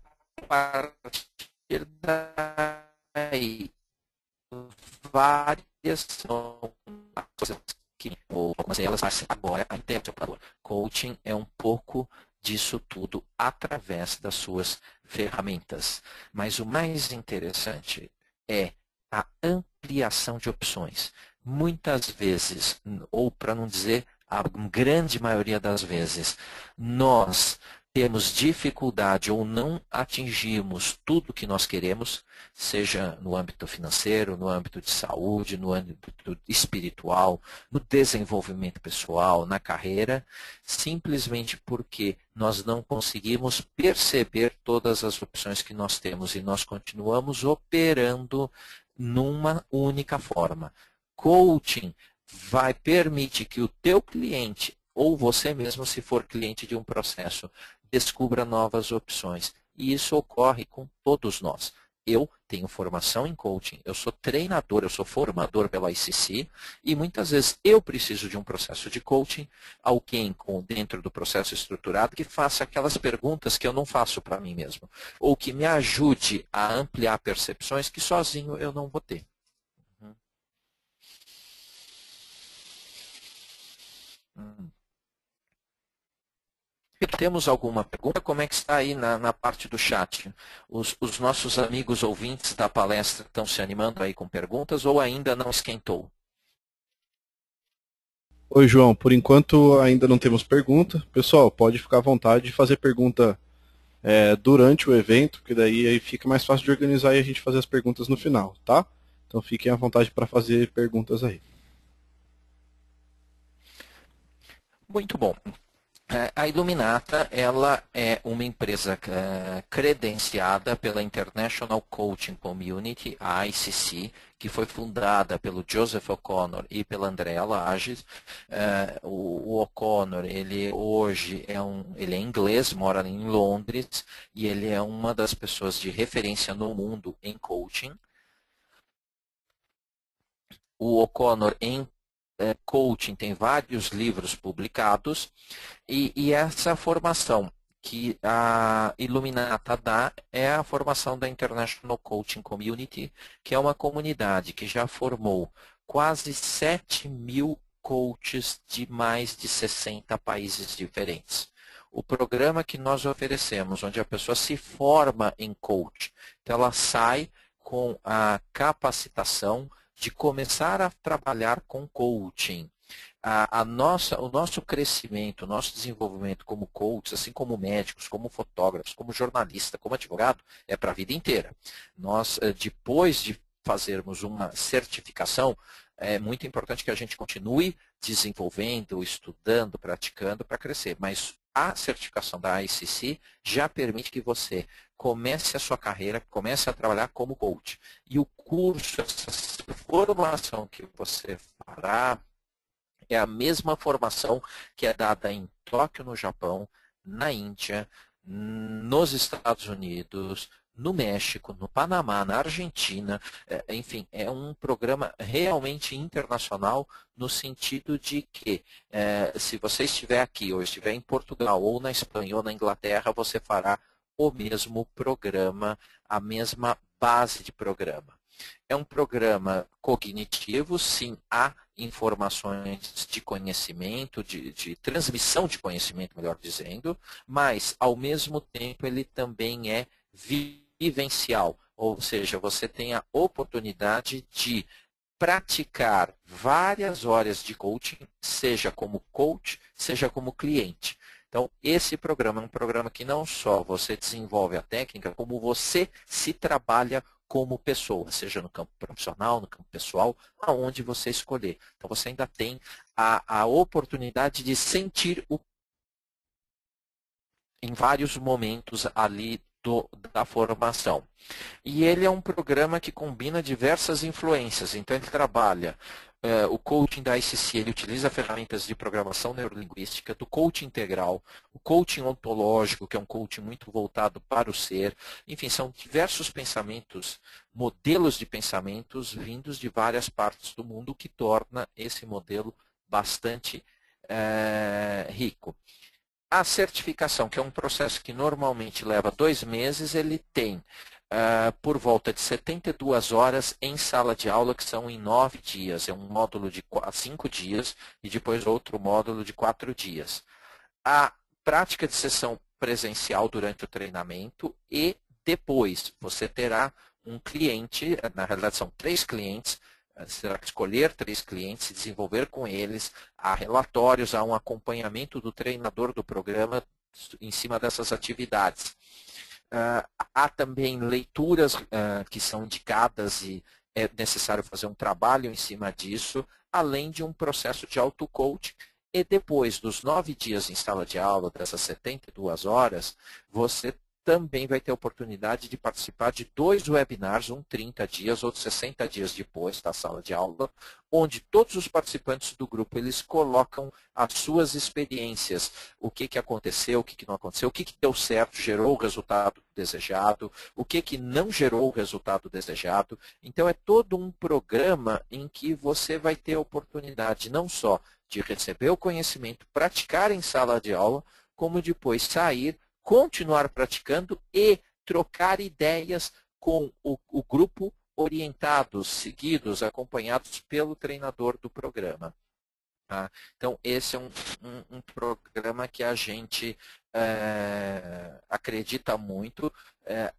partir daí, várias são as coisas que algumas delas agora a interpretador. Coaching é um pouco disso tudo através das suas ferramentas. Mas o mais interessante é a ampliação de opções. Muitas vezes, ou para não dizer a grande maioria das vezes, nós temos dificuldade ou não atingimos tudo que nós queremos, seja no âmbito financeiro, no âmbito de saúde, no âmbito espiritual, no desenvolvimento pessoal, na carreira, simplesmente porque nós não conseguimos perceber todas as opções que nós temos e nós continuamos operando numa única forma. Coaching vai permitir que o teu cliente ou você mesmo, se for cliente de um processo, descubra novas opções. E isso ocorre com todos nós. Eu tenho formação em coaching, eu sou treinador, eu sou formador pela ICC e muitas vezes eu preciso de um processo de coaching, alguém dentro do processo estruturado que faça aquelas perguntas que eu não faço para mim mesmo, ou que me ajude a ampliar percepções que sozinho eu não vou ter. Temos alguma pergunta? Como é que está aí na parte do chat? Os nossos amigos ouvintes da palestra estão se animando aí com perguntas ou ainda não esquentou? Oi, João. Por enquanto ainda não temos pergunta. Pessoal, pode ficar à vontade de fazer pergunta durante o evento, que daí aí fica mais fácil de organizar e a gente fazer as perguntas no final, tá? Então fiquem à vontade para fazer perguntas aí. Muito bom. A Iluminata ela é uma empresa credenciada pela International Coaching Community, a ICC, que foi fundada pelo Joseph O'Connor e pela Andrea Lages. O O'Connor, ele hoje ele é inglês, mora em Londres, e ele é uma das pessoas de referência no mundo em coaching. O O'Connor em coaching tem vários livros publicados e essa formação que a Iluminata dá é a formação da International Coaching Community, que é uma comunidade que já formou quase 7.000 coaches de mais de 60 países diferentes. O programa que nós oferecemos, onde a pessoa se forma em coach, então ela sai com a capacitação de começar a trabalhar com coaching. O nosso crescimento, o nosso desenvolvimento como coaches, assim como médicos, como fotógrafos, como jornalista, como advogado, é para a vida inteira. Nós, depois de fazermos uma certificação, é muito importante que a gente continue desenvolvendo, estudando, praticando para crescer. Mas a certificação da ICC já permite que você comece a sua carreira, comece a trabalhar como coach. E o curso, essa formação que você fará, é a mesma formação que é dada em Tóquio, no Japão, na Índia, nos Estados Unidos, no México, no Panamá, na Argentina. Enfim, é um programa realmente internacional no sentido de que se você estiver aqui, ou estiver em Portugal, ou na Espanha, ou na Inglaterra, você fará o mesmo programa, a mesma base de programa. É um programa cognitivo, sim, há informações de conhecimento, de transmissão de conhecimento, melhor dizendo, mas, ao mesmo tempo, ele também é vivencial, ou seja, você tem a oportunidade de praticar várias horas de coaching, seja como coach, seja como cliente. Então, esse programa é um programa que não só você desenvolve a técnica, como você se trabalha como pessoa, seja no campo profissional, no campo pessoal, aonde você escolher. Então, você ainda tem a oportunidade de sentir em vários momentos ali da formação. E ele é um programa que combina diversas influências. Então, ele trabalha o coaching da ICC, ele utiliza ferramentas de programação neurolinguística, do coaching integral, o coaching ontológico, que é um coaching muito voltado para o ser. Enfim, são diversos pensamentos, modelos de pensamentos vindos de várias partes do mundo, que torna esse modelo bastante rico. A certificação, que é um processo que normalmente leva 2 meses, ele tem por volta de 72 horas em sala de aula, que são em 9 dias. É um módulo de 5 dias e depois outro módulo de 4 dias. A prática de sessão presencial durante o treinamento e depois você terá um cliente, na realidade são 3 clientes, você terá que escolher 3 clientes e desenvolver com eles, há relatórios, há um acompanhamento do treinador do programa em cima dessas atividades. Há também leituras que são indicadas e é necessário fazer um trabalho em cima disso, além de um processo de auto-coaching. E depois dos 9 dias em sala de aula, dessas 72 horas, você também vai ter a oportunidade de participar de 2 webinars, um 30 dias, outro 60 dias depois da sala de aula, onde todos os participantes do grupo eles colocam as suas experiências, o que aconteceu, o que não aconteceu, o que deu certo, gerou o resultado desejado, o que não gerou o resultado desejado. Então, é todo um programa em que você vai ter a oportunidade não só de receber o conhecimento, praticar em sala de aula, como depois sair, continuar praticando e trocar ideias com o grupo orientados, seguidos, acompanhados pelo treinador do programa. Tá? Então, esse é um programa que a gente acredita muito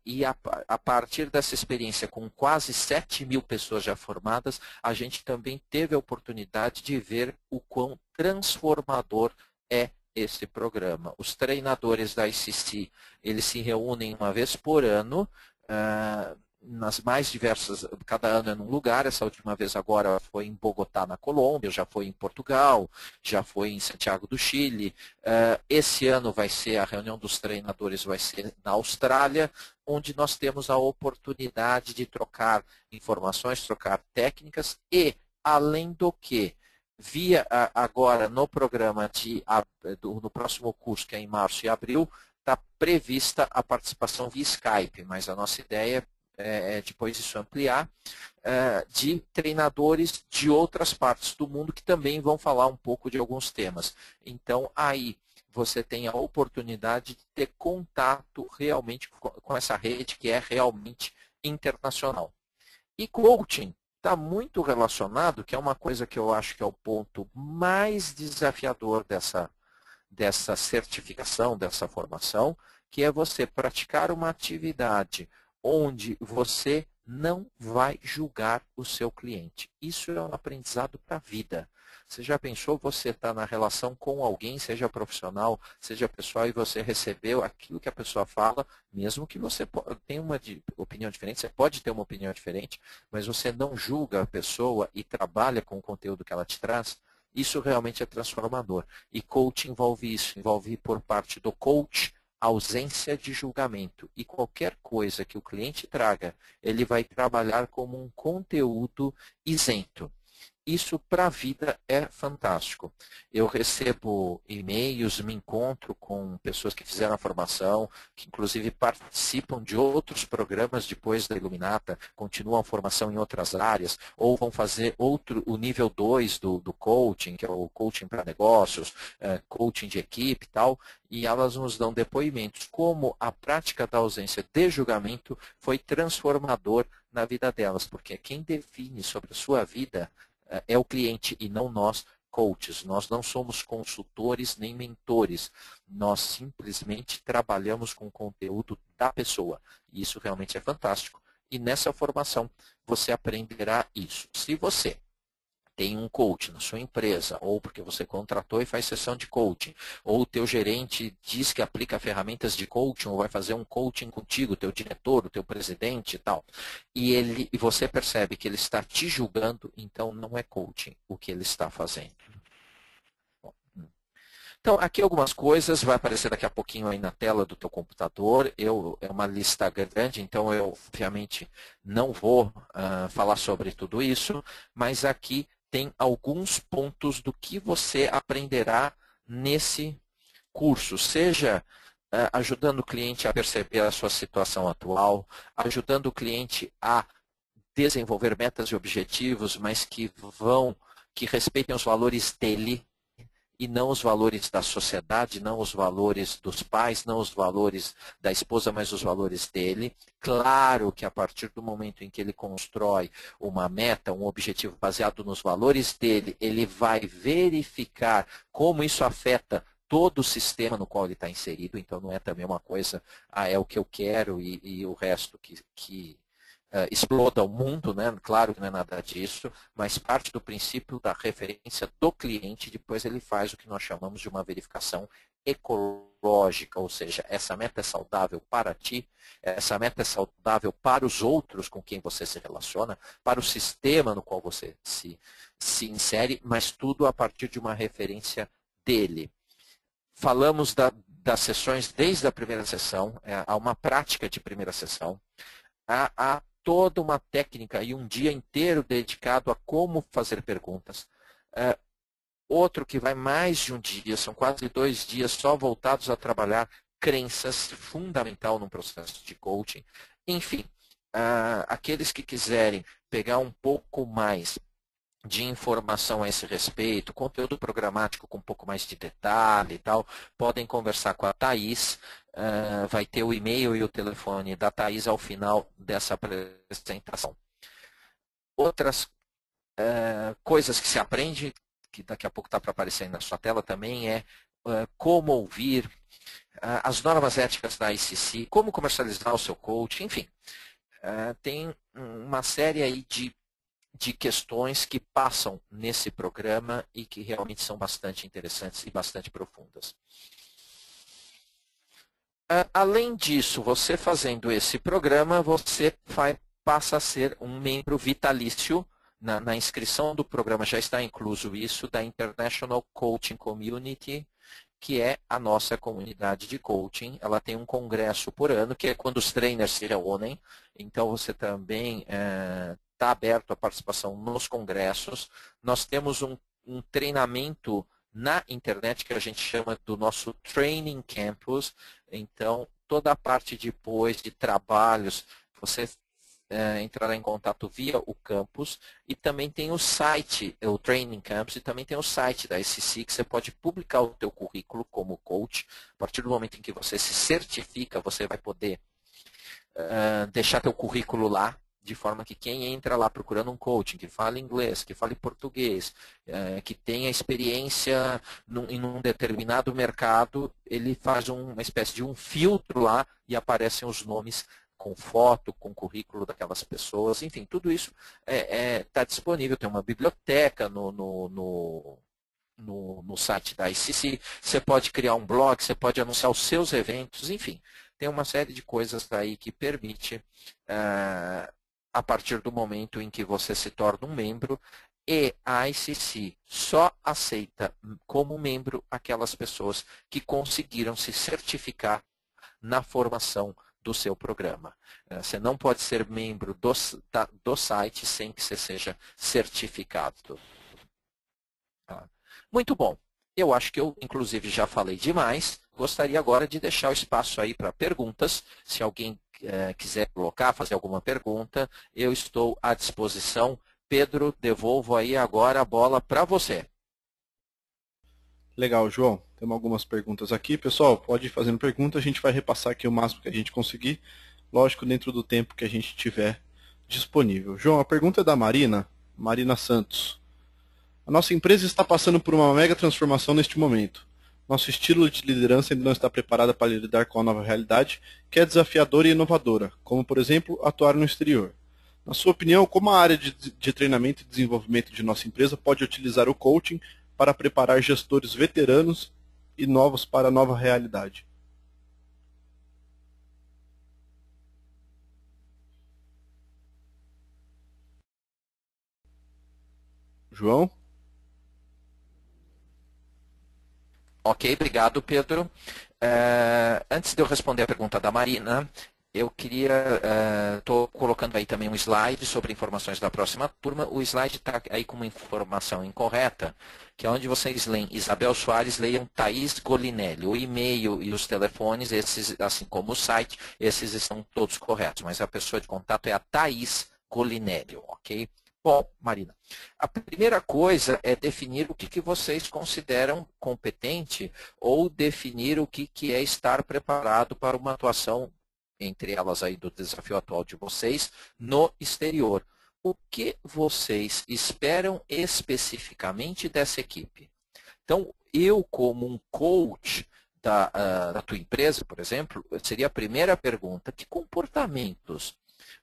e a partir dessa experiência com quase 7.000 pessoas já formadas, a gente também teve a oportunidade de ver o quão transformador é esse programa. Os treinadores da ICC, eles se reúnem uma vez por ano, nas mais diversas, cada ano é num lugar. Essa última vez agora foi em Bogotá, na Colômbia, já foi em Portugal, já foi em Santiago do Chile. Esse ano vai ser, a reunião dos treinadores vai ser na Austrália, onde nós temos a oportunidade de trocar informações, trocar técnicas e, além do que, via agora no programa no próximo curso, que é em março e abril, está prevista a participação via Skype, mas a nossa ideia é depois isso ampliar, de treinadores de outras partes do mundo que também vão falar um pouco de alguns temas. Então, aí você tem a oportunidade de ter contato realmente com essa rede que é realmente internacional. E coaching está muito relacionado, que é uma coisa que eu acho que é o ponto mais desafiador dessa certificação, dessa formação, que é você praticar uma atividade onde você não vai julgar o seu cliente. Isso é um aprendizado para a vida. Você já pensou você estar na relação com alguém, seja profissional, seja pessoal, e você recebeu aquilo que a pessoa fala, mesmo que você tenha uma opinião diferente, você pode ter uma opinião diferente, mas você não julga a pessoa e trabalha com o conteúdo que ela te traz? Isso realmente é transformador. E coaching envolve isso, envolve por parte do coach ausência de julgamento. E qualquer coisa que o cliente traga, ele vai trabalhar como um conteúdo isento. Isso para a vida é fantástico. Eu recebo e-mails, me encontro com pessoas que fizeram a formação, que inclusive participam de outros programas depois da Iluminata, continuam a formação em outras áreas, ou vão fazer o nível 2 do coaching, que é o coaching para negócios, coaching de equipe e tal, e elas nos dão depoimentos como a prática da ausência de julgamento foi transformador na vida delas, porque quem define sobre a sua vida é o cliente e não nós, coaches. Nós não somos consultores nem mentores. Nós simplesmente trabalhamos com o conteúdo da pessoa. E isso realmente é fantástico. E nessa formação você aprenderá isso. Se você tem um coach na sua empresa, ou porque você contratou e faz sessão de coaching, ou o teu gerente diz que aplica ferramentas de coaching, ou vai fazer um coaching contigo, o teu diretor, o teu presidente e tal, e você percebe que ele está te julgando, então não é coaching o que ele está fazendo. Então, aqui algumas coisas, vai aparecer daqui a pouquinho aí na tela do teu computador. É uma lista grande, então eu, obviamente, não vou falar sobre tudo isso, mas aqui tem alguns pontos do que você aprenderá nesse curso, seja ajudando o cliente a perceber a sua situação atual, ajudando o cliente a desenvolver metas e objetivos, mas que respeitem os valores dele, e não os valores da sociedade, não os valores dos pais, não os valores da esposa, mas os valores dele. Claro que a partir do momento em que ele constrói uma meta, um objetivo baseado nos valores dele, ele vai verificar como isso afeta todo o sistema no qual ele está inserido. Então não é também uma coisa, é o que eu quero e o resto que exploda o mundo, né? Claro que não é nada disso, mas parte do princípio da referência do cliente, depois ele faz o que nós chamamos de uma verificação ecológica, ou seja, essa meta é saudável para ti, essa meta é saudável para os outros com quem você se relaciona, para o sistema no qual você se insere, mas tudo a partir de uma referência dele. Falamos das sessões desde a primeira sessão, há uma prática de primeira sessão, há toda uma técnica e um dia inteiro dedicado a como fazer perguntas. Outro que vai mais de um dia, são quase 2 dias só voltados a trabalhar crenças, fundamental num processo de coaching. Enfim, aqueles que quiserem pegar um pouco mais de informação a esse respeito, conteúdo programático com um pouco mais de detalhe e tal, podem conversar com a Thaís. Vai ter o e-mail e o telefone da Thaís ao final dessa apresentação. Outras coisas que se aprende, que daqui a pouco está para aparecer aí na sua tela também, é como ouvir, as normas éticas da ICC, como comercializar o seu coach, enfim. Tem uma série aí de questões que passam nesse programa e que realmente são bastante interessantes e bastante profundas. Além disso, você fazendo esse programa, você passa a ser um membro vitalício. Na inscrição do programa já está incluso isso, da International Coaching Community, que é a nossa comunidade de coaching. Ela tem um congresso por ano, que é quando os trainers se reúnem. Então, você também está aberto à participação nos congressos. Nós temos um treinamento na internet que a gente chama do nosso Training Campus. Então, toda a parte depois de trabalhos, você entrará em contato via o campus e também tem o site, o Training Campus, e também tem o site da SCC, que você pode publicar o teu currículo como coach. A partir do momento em que você se certifica, você vai poder deixar teu currículo lá, de forma que quem entra lá procurando um coaching, que fale inglês, que fale português, que tenha experiência em um determinado mercado, ele faz uma espécie de um filtro lá e aparecem os nomes com foto, com currículo daquelas pessoas, enfim, tudo isso está disponível. Tem uma biblioteca no site da ICC, você pode criar um blog, você pode anunciar os seus eventos, enfim, tem uma série de coisas aí que permite, a partir do momento em que você se torna um membro, e a ICC só aceita como membro aquelas pessoas que conseguiram se certificar na formação do seu programa. Você não pode ser membro do site sem que você seja certificado. Muito bom. Eu acho que eu, inclusive, já falei demais. Gostaria agora de deixar o espaço aí para perguntas. Se alguém quiser colocar, fazer alguma pergunta, eu estou à disposição. Pedro, devolvo aí agora a bola para você. Legal, João. Temos algumas perguntas aqui. Pessoal, pode ir fazendo pergunta, a gente vai repassar aqui o máximo que a gente conseguir. Lógico, dentro do tempo que a gente tiver disponível. João, a pergunta é da Marina Santos. A nossa empresa está passando por uma mega transformação neste momento. Nosso estilo de liderança ainda não está preparado para lidar com a nova realidade, que é desafiadora e inovadora, como, por exemplo, atuar no exterior. Na sua opinião, como a área de treinamento e desenvolvimento de nossa empresa pode utilizar o coaching para preparar gestores veteranos e novos para a nova realidade? João? Ok, obrigado, Pedro. Antes de eu responder a pergunta da Marina, eu queria, estou colocando aí também um slide sobre informações da próxima turma. O slide está aí com uma informação incorreta, que é onde vocês leem Isabel Soares, leiam Thaís Golinelli. O e-mail e os telefones, esses, assim como o site, esses estão todos corretos, mas a pessoa de contato é a Thaís Golinelli, ok? Bom, Marina, a primeira coisa é definir o que vocês consideram competente ou definir o que é estar preparado para uma atuação, entre elas aí do desafio atual de vocês, no exterior. O que vocês esperam especificamente dessa equipe? Então, eu como um coach da tua empresa, por exemplo, seria a primeira pergunta: que comportamentos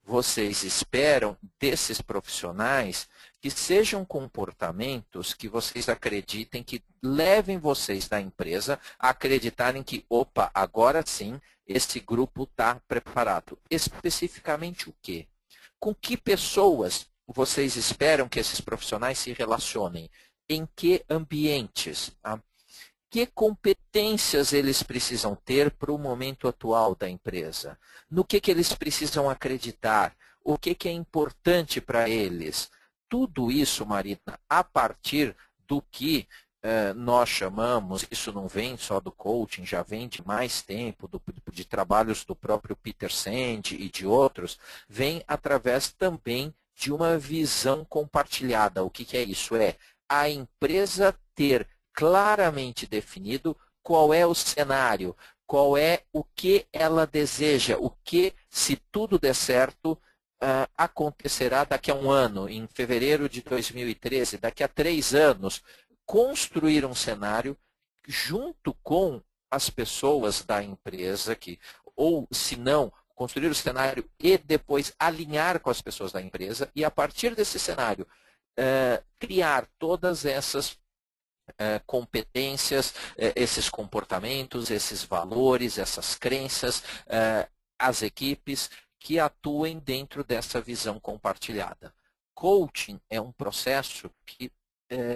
vocês esperam desses profissionais que sejam comportamentos que vocês acreditem que levem vocês da empresa a acreditarem que, opa, agora sim, esse grupo está preparado. Especificamente o quê? Com que pessoas vocês esperam que esses profissionais se relacionem? Em que ambientes? Que competências eles precisam ter para o momento atual da empresa? No que eles precisam acreditar? O que é importante para eles? Tudo isso, Marina, a partir do que nós chamamos, isso não vem só do coaching, já vem de mais tempo, de trabalhos do próprio Peter Senge e de outros, vem através também de uma visão compartilhada. O que é isso? É a empresa ter claramente definido qual é o cenário, qual é o que ela deseja, o que, se tudo der certo, acontecerá daqui a um ano, em fevereiro de 2013, daqui a 3 anos, construir um cenário junto com as pessoas da empresa, ou se não, construir o cenário e depois alinhar com as pessoas da empresa, e a partir desse cenário, criar todas essas competências, esses comportamentos, esses valores, essas crenças, as equipes que atuem dentro dessa visão compartilhada. Coaching é um processo que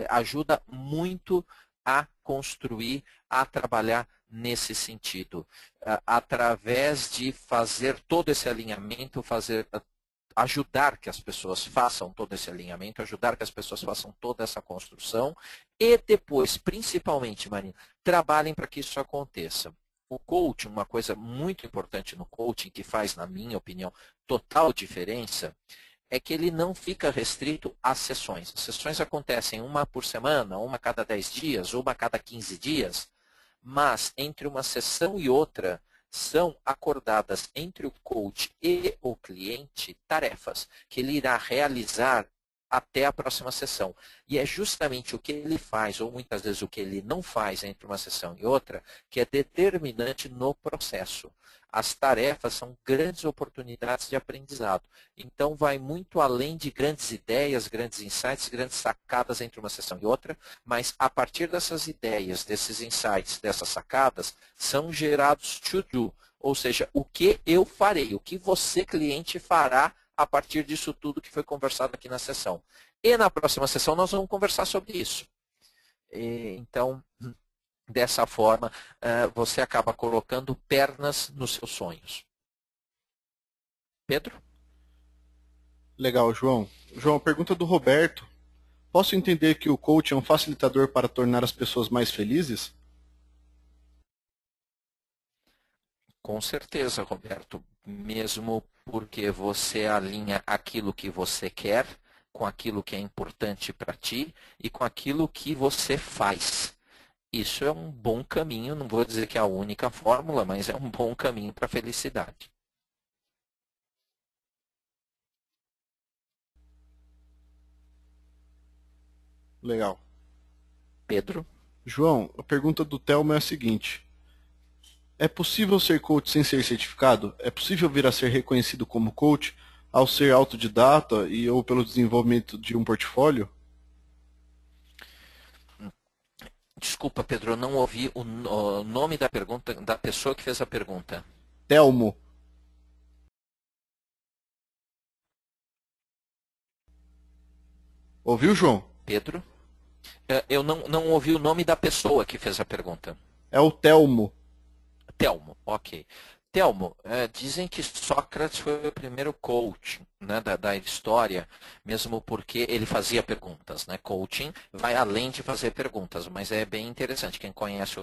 ajuda muito a construir, a trabalhar nesse sentido, através de fazer todo esse alinhamento, ajudar que as pessoas façam todo esse alinhamento, ajudar que as pessoas façam toda essa construção e depois, principalmente, Marina, trabalhem para que isso aconteça. O coaching, uma coisa muito importante no coaching, que faz, na minha opinião, total diferença, é que ele não fica restrito às sessões. As sessões acontecem uma por semana, uma a cada 10 dias, uma a cada 15 dias, mas entre uma sessão e outra são acordadas entre o coach e o cliente tarefas que ele irá realizar até a próxima sessão. E é justamente o que ele faz, ou muitas vezes o que ele não faz entre uma sessão e outra, que é determinante no processo. As tarefas são grandes oportunidades de aprendizado. Então, vai muito além de grandes ideias, grandes insights, grandes sacadas entre uma sessão e outra, mas a partir dessas ideias, desses insights, dessas sacadas, são gerados to-do, ou seja, o que eu farei, o que você, cliente, fará a partir disso tudo que foi conversado aqui na sessão. E na próxima sessão nós vamos conversar sobre isso. Então, dessa forma, você acaba colocando pernas nos seus sonhos. Pedro? Legal, João. João, pergunta do Roberto. Posso entender que o coach é um facilitador para tornar as pessoas mais felizes? Com certeza, Roberto. Mesmo porque você alinha aquilo que você quer com aquilo que é importante para ti e com aquilo que você faz. Isso é um bom caminho, não vou dizer que é a única fórmula, mas é um bom caminho para a felicidade. Legal. Pedro? João, a pergunta do Telmo é a seguinte. É possível ser coach sem ser certificado? É possível vir a ser reconhecido como coach ao ser autodidata e ou pelo desenvolvimento de um portfólio? Desculpa, Pedro, eu não ouvi o nome da pergunta da pessoa que fez a pergunta. Telmo. Ouviu, João? Pedro? Eu não ouvi o nome da pessoa que fez a pergunta. É o Telmo. Telmo, ok. Telmo, dizem que Sócrates foi o primeiro coach, né, da história, mesmo porque ele fazia perguntas. Né? Coaching vai além de fazer perguntas, mas é bem interessante. Quem conhece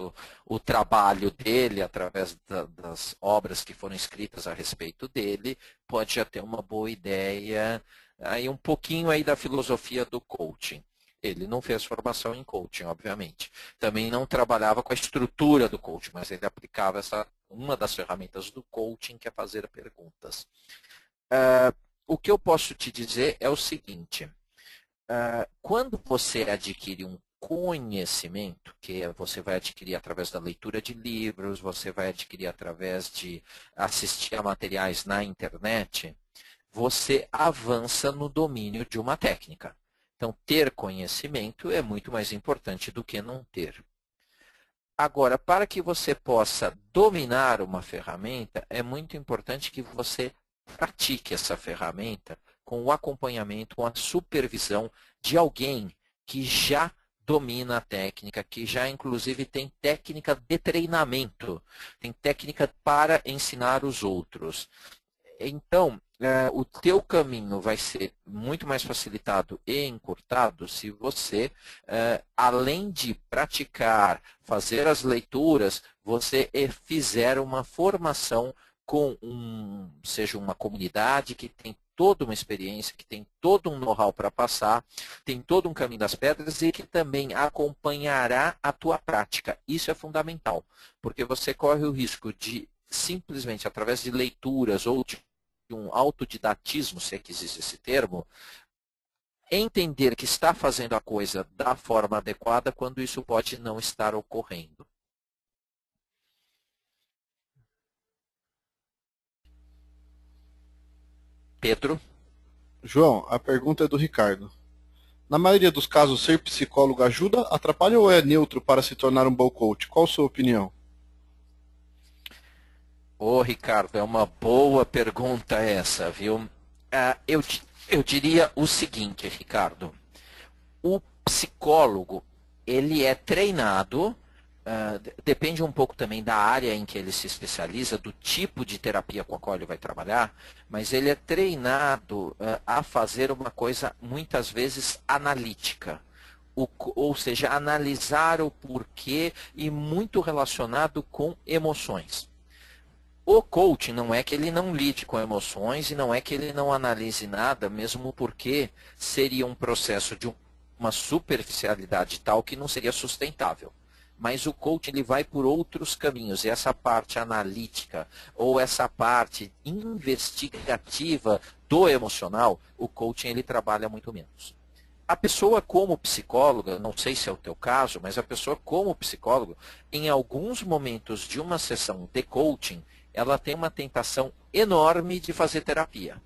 o trabalho dele, através das obras que foram escritas a respeito dele, pode já ter uma boa ideia, aí um pouquinho aí da filosofia do coaching. Ele não fez formação em coaching, obviamente. Também não trabalhava com a estrutura do coaching, mas ele aplicava uma das ferramentas do coaching, que é fazer perguntas. O que eu posso te dizer é o seguinte. Quando você adquire um conhecimento, que você vai adquirir através da leitura de livros, você vai adquirir através de assistir a materiais na internet, você avança no domínio de uma técnica. Então, ter conhecimento é muito mais importante do que não ter. Agora, para que você possa dominar uma ferramenta, é muito importante que você pratique essa ferramenta com o acompanhamento, com a supervisão de alguém que já domina a técnica, que já inclusive tem técnica de treinamento, tem técnica para ensinar os outros. Então, o teu caminho vai ser muito mais facilitado e encurtado se você, além de praticar, fazer as leituras, você fizer uma formação com seja uma comunidade que tem toda uma experiência, que tem todo um know-how para passar, tem todo um caminho das pedras e que também acompanhará a tua prática. Isso é fundamental, porque você corre o risco de simplesmente através de leituras ou de um autodidatismo, se é que existe esse termo, entender que está fazendo a coisa da forma adequada quando isso pode não estar ocorrendo. Pedro? João, a pergunta é do Ricardo. Na maioria dos casos, ser psicólogo ajuda, atrapalha ou é neutro para se tornar um bom coach? Qual a sua opinião? Ricardo, é uma boa pergunta essa, viu? Eu diria o seguinte, Ricardo. O psicólogo, ele é treinado, depende um pouco também da área em que ele se especializa, do tipo de terapia com a qual ele vai trabalhar, mas ele é treinado a fazer uma coisa muitas vezes analítica. ou seja, analisar o porquê e muito relacionado com emoções. O coaching não é que ele não lide com emoções e não é que ele não analise nada, mesmo porque seria um processo de uma superficialidade tal que não seria sustentável. Mas o coaching ele vai por outros caminhos, e essa parte analítica ou essa parte investigativa do emocional, o coaching ele trabalha muito menos. A pessoa como psicóloga, não sei se é o teu caso, mas a pessoa como psicólogo, em alguns momentos de uma sessão de coaching, ela tem uma tentação enorme de fazer terapia.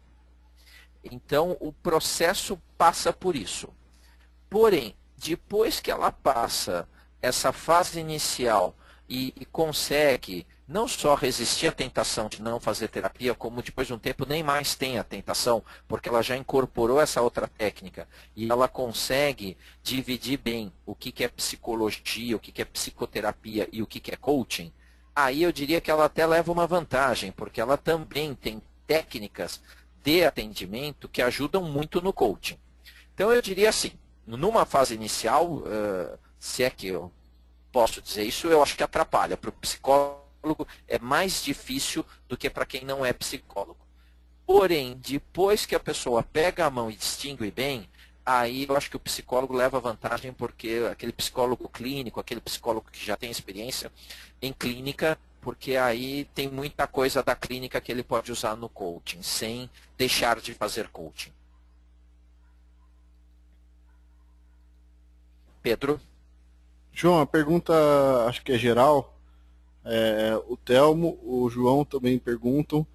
Então, o processo passa por isso. Porém, depois que ela passa essa fase inicial e consegue não só resistir à tentação de não fazer terapia, como depois de um tempo nem mais tem a tentação, porque ela já incorporou essa outra técnica e ela consegue dividir bem o que é psicologia, o que é psicoterapia e o que é coaching, aí eu diria que ela até leva uma vantagem, porque ela também tem técnicas de atendimento que ajudam muito no coaching. Então eu diria assim, numa fase inicial, se é que eu posso dizer isso, eu acho que atrapalha. Para o psicólogo é mais difícil do que para quem não é psicólogo. Porém, depois que a pessoa pega a mão e distingue bem, aí eu acho que o psicólogo leva vantagem, porque aquele psicólogo clínico, aquele psicólogo que já tem experiência em clínica, porque aí tem muita coisa da clínica que ele pode usar no coaching, sem deixar de fazer coaching. Pedro? João, a pergunta acho que é geral. O Telmo, o João também perguntam.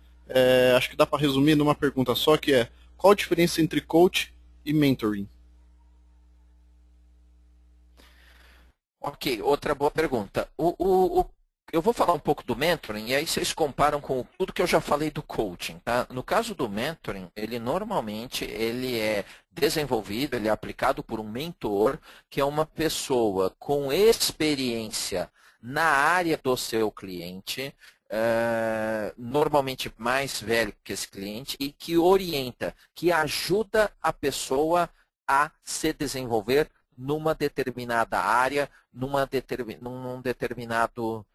Acho que dá para resumir numa pergunta só, que é: qual a diferença entre coach e mentoring? Ok, outra boa pergunta. Eu vou falar um pouco do mentoring e aí vocês comparam com tudo que eu já falei do coaching. Tá? No caso do mentoring, ele normalmente ele é desenvolvido, ele é aplicado por um mentor, que é uma pessoa com experiência na área do seu cliente, normalmente mais velho que esse cliente, e que orienta, que ajuda a pessoa a se desenvolver numa determinada área, num determinado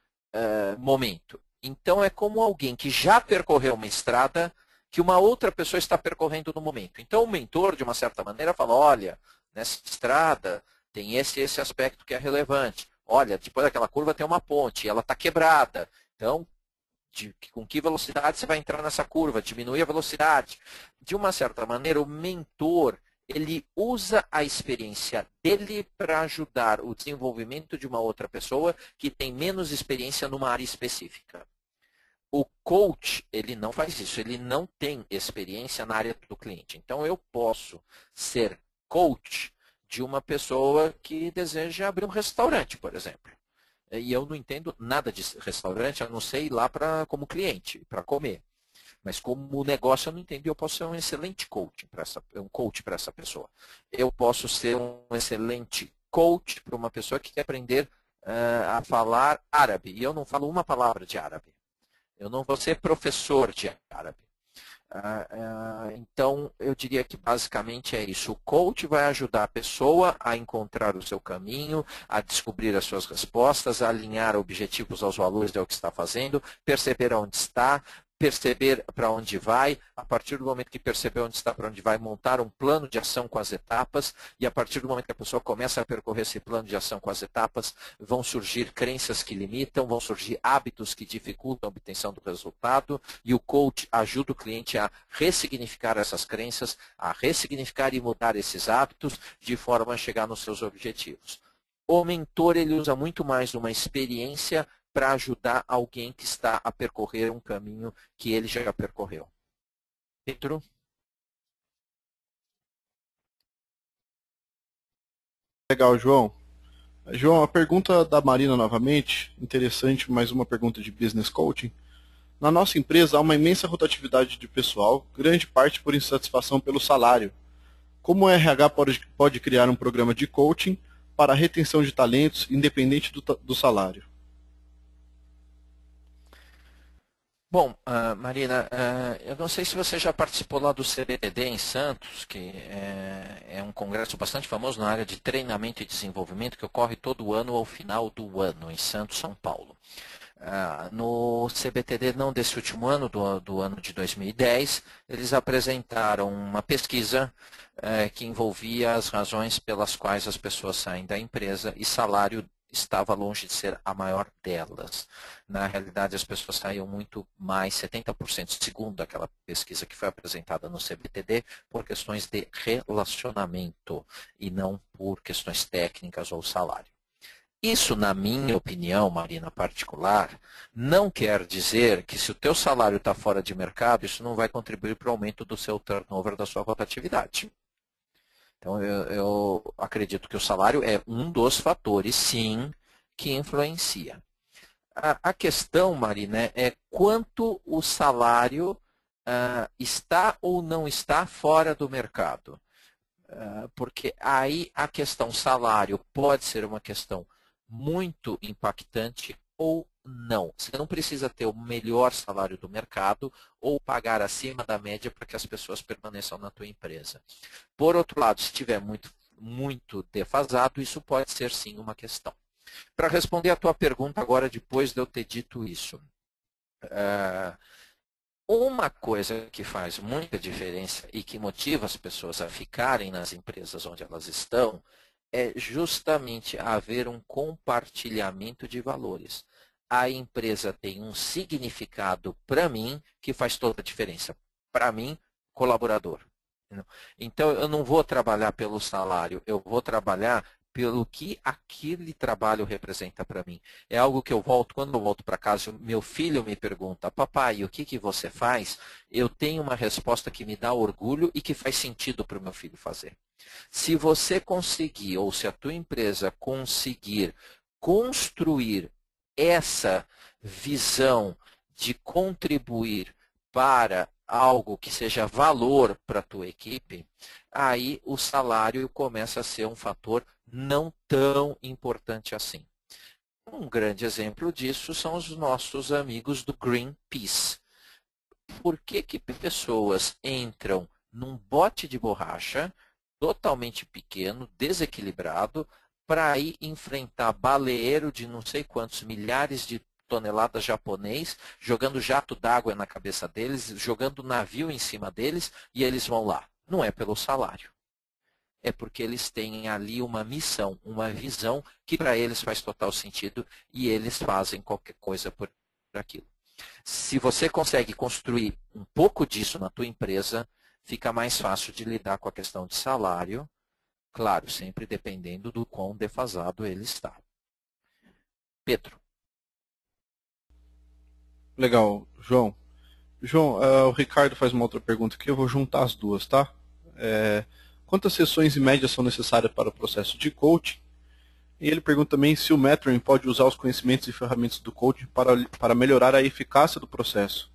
momento. Então, é como alguém que já percorreu uma estrada que uma outra pessoa está percorrendo no momento. Então, o mentor, de uma certa maneira, fala, olha, nessa estrada tem esse aspecto que é relevante. Olha, depois daquela curva tem uma ponte, ela está quebrada. Então, com que velocidade você vai entrar nessa curva? Diminui a velocidade. De uma certa maneira, o mentor ele usa a experiência dele para ajudar o desenvolvimento de uma outra pessoa que tem menos experiência numa área específica. O coach, ele não faz isso, ele não tem experiência na área do cliente. Então, eu posso ser coach de uma pessoa que deseja abrir um restaurante, por exemplo. E eu não entendo nada de restaurante, a não ser ir lá como cliente, para comer. Mas como negócio eu não entendo, eu posso ser um excelente coach para essa pessoa. Eu posso ser um excelente coach para uma pessoa que quer aprender a falar árabe. E eu não falo uma palavra de árabe. Eu não vou ser professor de árabe. Então, eu diria que basicamente é isso. O coach vai ajudar a pessoa a encontrar o seu caminho, a descobrir as suas respostas, a alinhar objetivos aos valores do que está fazendo, perceber onde está, perceber para onde vai, a partir do momento que perceber onde está, para onde vai, montar um plano de ação com as etapas, e a partir do momento que a pessoa começa a percorrer esse plano de ação com as etapas, vão surgir crenças que limitam, vão surgir hábitos que dificultam a obtenção do resultado, e o coach ajuda o cliente a ressignificar essas crenças, a ressignificar e mudar esses hábitos, de forma a chegar nos seus objetivos. O mentor ele usa muito mais uma experiência para ajudar alguém que está a percorrer um caminho que ele já percorreu. Pedro? Legal, João. João, a pergunta da Marina novamente, interessante, mais uma pergunta de business coaching. Na nossa empresa há uma imensa rotatividade de pessoal, grande parte por insatisfação pelo salário. Como o RH pode criar um programa de coaching para a retenção de talentos, independente do salário? Bom, Marina, eu não sei se você já participou lá do CBTD em Santos, que é um congresso bastante famoso na área de treinamento e desenvolvimento, que ocorre todo ano ao final do ano, em Santos, São Paulo. No CBTD, não desse último ano, do ano de 2010, eles apresentaram uma pesquisa que envolvia as razões pelas quais as pessoas saem da empresa e salário estava longe de ser a maior delas. Na realidade, as pessoas saíam muito mais, 70%, segundo aquela pesquisa que foi apresentada no CBTD, por questões de relacionamento e não por questões técnicas ou salário. Isso, na minha opinião, Marina, particular, não quer dizer que se o teu salário está fora de mercado, isso não vai contribuir para o aumento do seu turnover, da sua rotatividade. Então, eu acredito que o salário é um dos fatores, sim, que influencia. A questão, Marina, é quanto o salário está ou não está fora do mercado. Porque aí a questão salário pode ser uma questão muito impactante ou não. Você não precisa ter o melhor salário do mercado ou pagar acima da média para que as pessoas permaneçam na tua empresa. Por outro lado, se estiver muito defasado, isso pode ser sim uma questão. Para responder a tua pergunta agora, depois de eu ter dito isso, uma coisa que faz muita diferença e que motiva as pessoas a ficarem nas empresas onde elas estão é justamente haver um compartilhamento de valores. A empresa tem um significado para mim que faz toda a diferença. Para mim, colaborador. Então, eu não vou trabalhar pelo salário, eu vou trabalhar pelo que aquele trabalho representa para mim. É algo que quando eu volto para casa, meu filho me pergunta, papai, o que você faz? Eu tenho uma resposta que me dá orgulho e que faz sentido para o meu filho fazer. Se você conseguir, ou se a tua empresa conseguir construir essa visão de contribuir para algo que seja valor para a tua equipe, aí o salário começa a ser um fator não tão importante assim. Um grande exemplo disso são os nossos amigos do Greenpeace. Por que pessoas entram num bote de borracha totalmente pequeno, desequilibrado, para ir enfrentar baleeiro de não sei quantos milhares de toneladas japonês, jogando jato d'água na cabeça deles, jogando navio em cima deles, e eles vão lá? Não é pelo salário. É porque eles têm ali uma missão, uma visão que para eles faz total sentido e eles fazem qualquer coisa por aquilo. Se você consegue construir um pouco disso na tua empresa, fica mais fácil de lidar com a questão de salário, claro, sempre dependendo do quão defasado ele está. Pedro. Legal, João. João, o Ricardo faz uma outra pergunta aqui, eu vou juntar as duas, tá? Quantas sessões em média são necessárias para o processo de coaching? E ele pergunta também se o mentoring pode usar os conhecimentos e ferramentas do coaching para melhorar a eficácia do processo.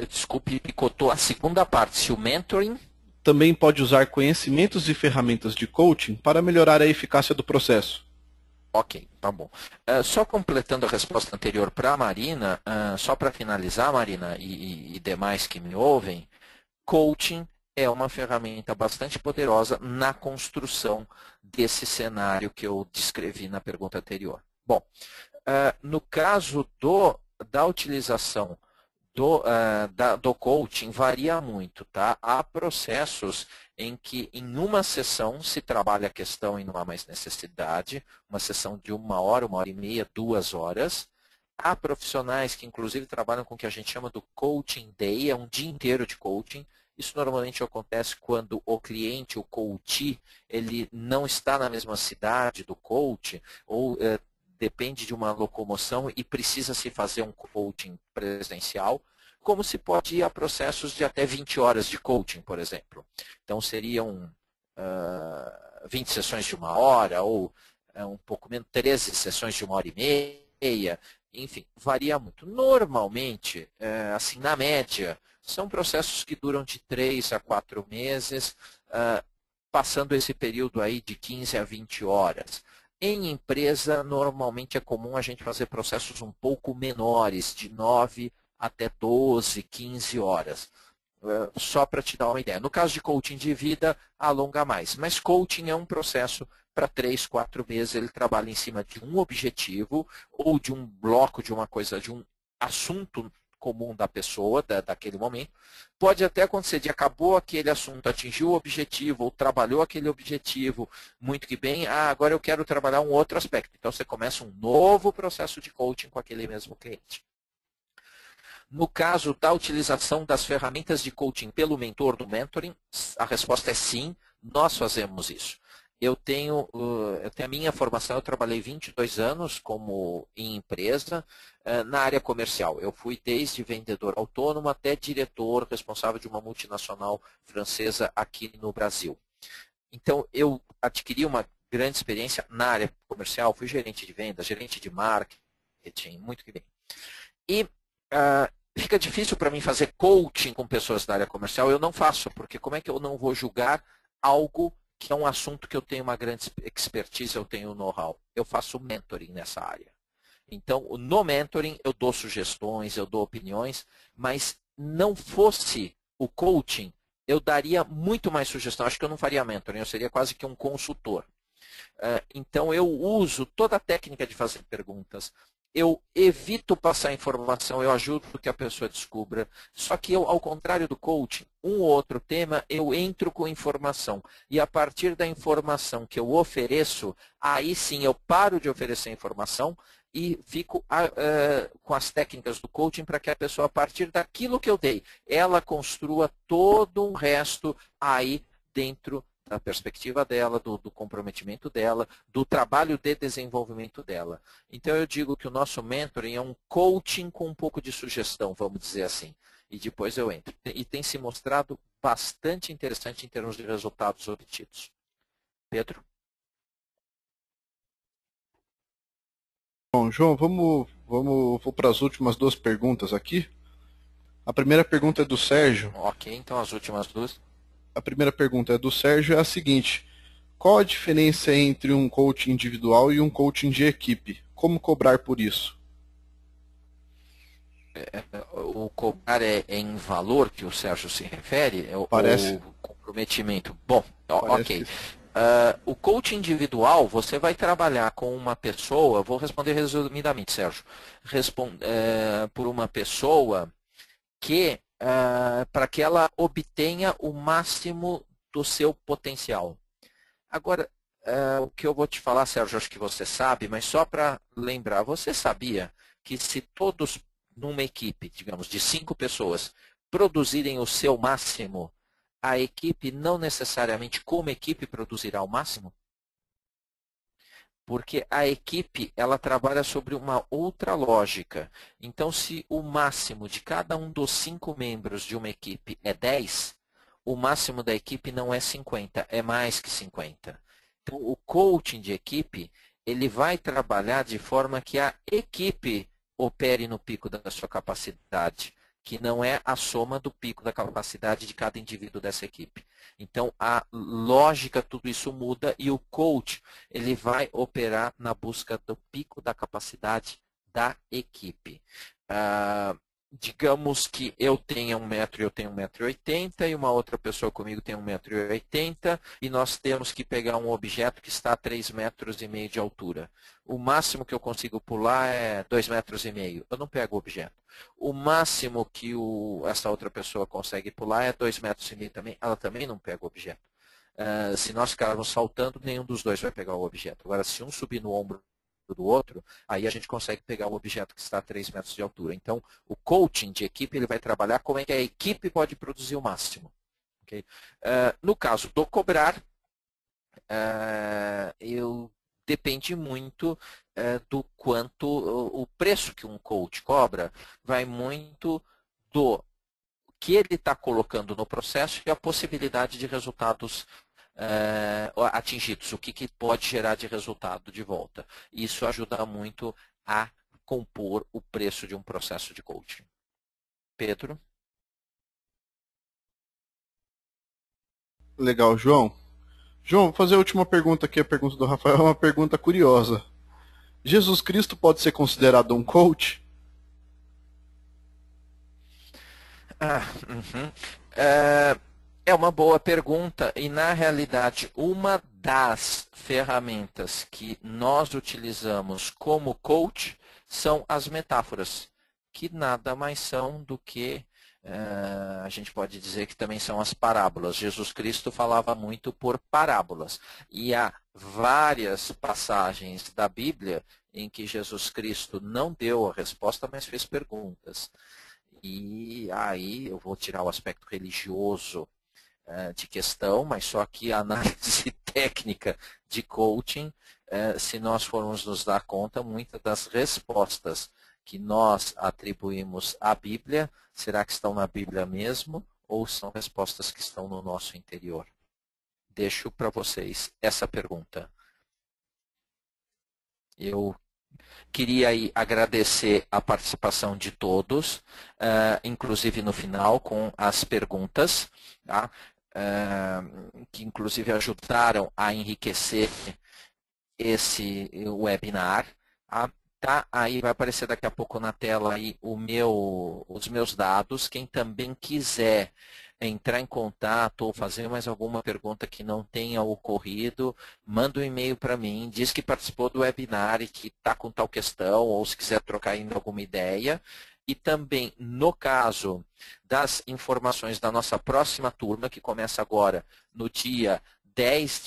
Desculpe, picotou a segunda parte. Se o mentoring também pode usar conhecimentos e ferramentas de coaching para melhorar a eficácia do processo. Ok, tá bom. Só completando a resposta anterior para a Marina, só para finalizar, Marina, e demais que me ouvem, coaching é uma ferramenta bastante poderosa na construção desse cenário que eu descrevi na pergunta anterior. Bom, no caso da utilização do coaching, varia muito, tá? Há processos em que em uma sessão se trabalha a questão e não há mais necessidade, uma sessão de 1 hora e meia, 2 horas. Há profissionais que inclusive trabalham com o que a gente chama do coaching day, é um dia inteiro de coaching. Isso normalmente acontece quando o cliente, o coachee, ele não está na mesma cidade do coach, ou depende de uma locomoção e precisa se fazer um coaching presencial, como se pode ir a processos de até 20 horas de coaching, por exemplo. Então, seriam 20 sessões de 1 hora, ou um pouco menos, 13 sessões de 1 hora e meia, enfim, varia muito. Normalmente, assim, na média, são processos que duram de 3 a 4 meses, passando esse período aí de 15 a 20 horas. Em empresa, normalmente é comum a gente fazer processos um pouco menores, de 9 até 12, 15 horas. Só para te dar uma ideia. No caso de coaching de vida, alonga mais. Mas coaching é um processo para 3, 4 meses. Ele trabalha em cima de um objetivo ou de um bloco de uma coisa, de um assunto comum da pessoa, daquele momento. Pode até acontecer de acabou aquele assunto, atingiu o objetivo ou trabalhou aquele objetivo muito que bem. Agora eu quero trabalhar um outro aspecto. Então você começa um novo processo de coaching com aquele mesmo cliente. No caso da utilização das ferramentas de coaching pelo mentor do mentoring, a resposta é sim, nós fazemos isso. Eu tenho a minha formação, eu trabalhei 22 anos em empresa na área comercial. Eu fui desde vendedor autônomo até diretor responsável de uma multinacional francesa aqui no Brasil. Então, eu adquiri uma grande experiência na área comercial, fui gerente de vendas, gerente de marketing, muito que bem. E fica difícil para mim fazer coaching com pessoas da área comercial, eu não faço, porque como é que eu não vou julgar algo que é um assunto que eu tenho uma grande expertise, eu tenho know-how? Eu faço mentoring nessa área. Então, no mentoring, eu dou sugestões, eu dou opiniões, mas não fosse o coaching, eu daria muito mais sugestão. Acho que eu não faria mentoring, eu seria quase que um consultor. Então, eu uso toda a técnica de fazer perguntas. Eu evito passar informação, eu ajudo que a pessoa descubra. Só que eu, ao contrário do coaching, um ou outro tema, eu entro com informação. E a partir da informação que eu ofereço, aí sim eu paro de oferecer informação e fico com as técnicas do coaching para que a pessoa, a partir daquilo que eu dei, ela construa todo um resto aí dentro da perspectiva dela, do comprometimento dela, do trabalho de desenvolvimento dela. Então, eu digo que o nosso mentoring é um coaching com um pouco de sugestão, vamos dizer assim. E depois eu entro. E tem se mostrado bastante interessante em termos de resultados obtidos. Pedro? Bom, João, vou para as últimas duas perguntas aqui. A primeira pergunta é do Sérgio. Ok, então as últimas duas. A primeira pergunta é do Sérgio, é a seguinte: qual a diferença entre um coaching individual e um coaching de equipe? Como cobrar por isso? O cobrar é em valor que o Sérgio se refere? Parece, Ou comprometimento? Bom, parece ok. que sim. O coaching individual, você vai trabalhar com uma pessoa, vou responder resumidamente, Sérgio, por uma pessoa que, para que ela obtenha o máximo do seu potencial. Agora, o que eu vou te falar, Sérgio, acho que você sabe, mas só para lembrar, você sabia que se todos numa equipe, digamos, de 5 pessoas, produzirem o seu máximo, a equipe não necessariamente como equipe produzirá o máximo? Porque a equipe ela trabalha sobre uma outra lógica. Então, se o máximo de cada um dos 5 membros de uma equipe é 10, o máximo da equipe não é 50, é mais que 50. Então, o coaching de equipe ele vai trabalhar de forma que a equipe opere no pico da sua capacidade, que não é a soma do pico da capacidade de cada indivíduo dessa equipe. Então, a lógica, tudo isso muda e o coach ele vai operar na busca do pico da capacidade da equipe. Digamos que eu tenha 1 metro e eu tenho 1,80 m e uma outra pessoa comigo tem 1,80 m e nós temos que pegar um objeto que está a 3,5 metros de altura. O máximo que eu consigo pular é 2,5 metros. Eu não pego o objeto. O máximo que essa outra pessoa consegue pular é 2,5 metros também. Ela também não pega o objeto. Se nós ficarmos saltando, nenhum dos dois vai pegar o objeto. Agora, se um subir no ombro do outro, aí a gente consegue pegar o objeto que está a 3 metros de altura. Então, o coaching de equipe ele vai trabalhar como é que a equipe pode produzir o máximo. Okay? No caso do cobrar, depende muito do quanto o preço que um coach cobra vai muito do que ele está colocando no processo e a possibilidade de resultados atingidos, o que pode gerar de resultado de volta. Isso ajuda muito a compor o preço de um processo de coaching. Pedro? Legal, João. João, vou fazer a última pergunta aqui, a pergunta do Rafael é uma pergunta curiosa. Jesus Cristo pode ser considerado um coach? Uhum. É uma boa pergunta e, na realidade, uma das ferramentas que nós utilizamos como coach são as metáforas, que nada mais são do que, a gente pode dizer que também são as parábolas. Jesus Cristo falava muito por parábolas e há várias passagens da Bíblia em que Jesus Cristo não deu a resposta, mas fez perguntas. E aí eu vou tirar o aspecto religioso de questão, mas só que a análise técnica de coaching, se nós formos nos dar conta, muitas das respostas que nós atribuímos à Bíblia, será que estão na Bíblia mesmo ou são respostas que estão no nosso interior? Deixo para vocês essa pergunta. Eu queria aí agradecer a participação de todos, inclusive no final com as perguntas, tá? Que inclusive ajudaram a enriquecer esse webinar. Tá? Aí vai aparecer daqui a pouco na tela aí os meus dados. Quem também quiser entrar em contato ou fazer mais alguma pergunta que não tenha ocorrido, manda um e-mail para mim, diz que participou do webinar e que está com tal questão, ou se quiser trocar ainda alguma ideia. E também, no caso das informações da nossa próxima turma, que começa agora no dia 10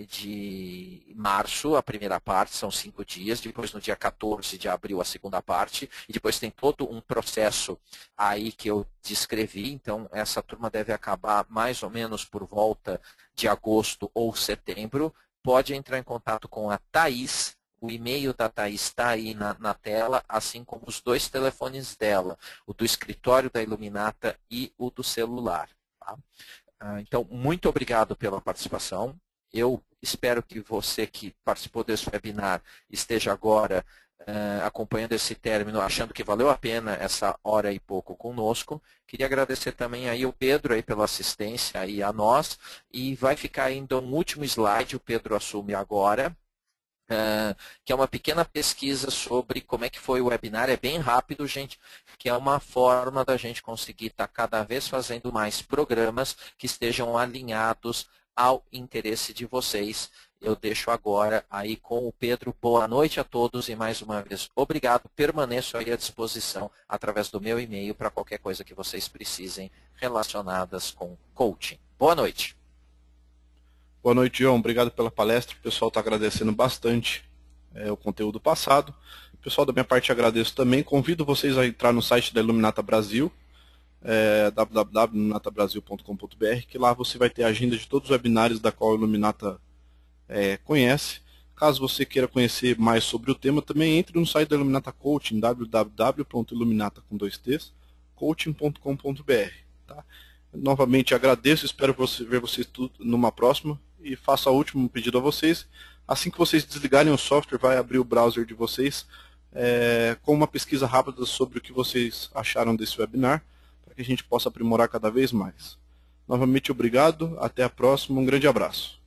de março, a primeira parte, são 5 dias, depois no dia 14 de abril a segunda parte, e depois tem todo um processo aí que eu descrevi, então essa turma deve acabar mais ou menos por volta de agosto ou setembro. Pode entrar em contato com a Thaís, o e-mail da Thaís está aí na tela, assim como os 2 telefones dela, o do escritório da Iluminata e o do celular. Tá? Então, muito obrigado pela participação. Eu espero que você que participou desse webinar esteja agora acompanhando esse término, achando que valeu a pena essa hora e pouco conosco. Queria agradecer também aí o Pedro aí pela assistência aí a nós. E vai ficar ainda um último slide, o Pedro assume agora. Que é uma pequena pesquisa sobre como é que foi o webinar. É bem rápido, gente, que é uma forma da gente conseguir estar cada vez fazendo mais programas que estejam alinhados ao interesse de vocês. Eu deixo agora aí com o Pedro. Boa noite a todos e mais uma vez obrigado. Permaneço aí à disposição através do meu e-mail para qualquer coisa que vocês precisem relacionadas com coaching. Boa noite. Boa noite, João. Obrigado pela palestra. O pessoal está agradecendo bastante o conteúdo passado. Pessoal, da minha parte, agradeço também. Convido vocês a entrar no site da Iluminata Brasil, www.iluminatabrasil.com.br, que lá você vai ter a agenda de todos os webinários da qual a Iluminata conhece. Caso você queira conhecer mais sobre o tema, também entre no site da Iluminata Coaching, www.iluminata.coaching.com.br. Tá? Novamente agradeço, espero ver vocês tudo numa próxima e faço o último pedido a vocês. Assim que vocês desligarem o software, vai abrir o browser de vocês com uma pesquisa rápida sobre o que vocês acharam desse webinar, para que a gente possa aprimorar cada vez mais. Novamente obrigado, até a próxima, um grande abraço.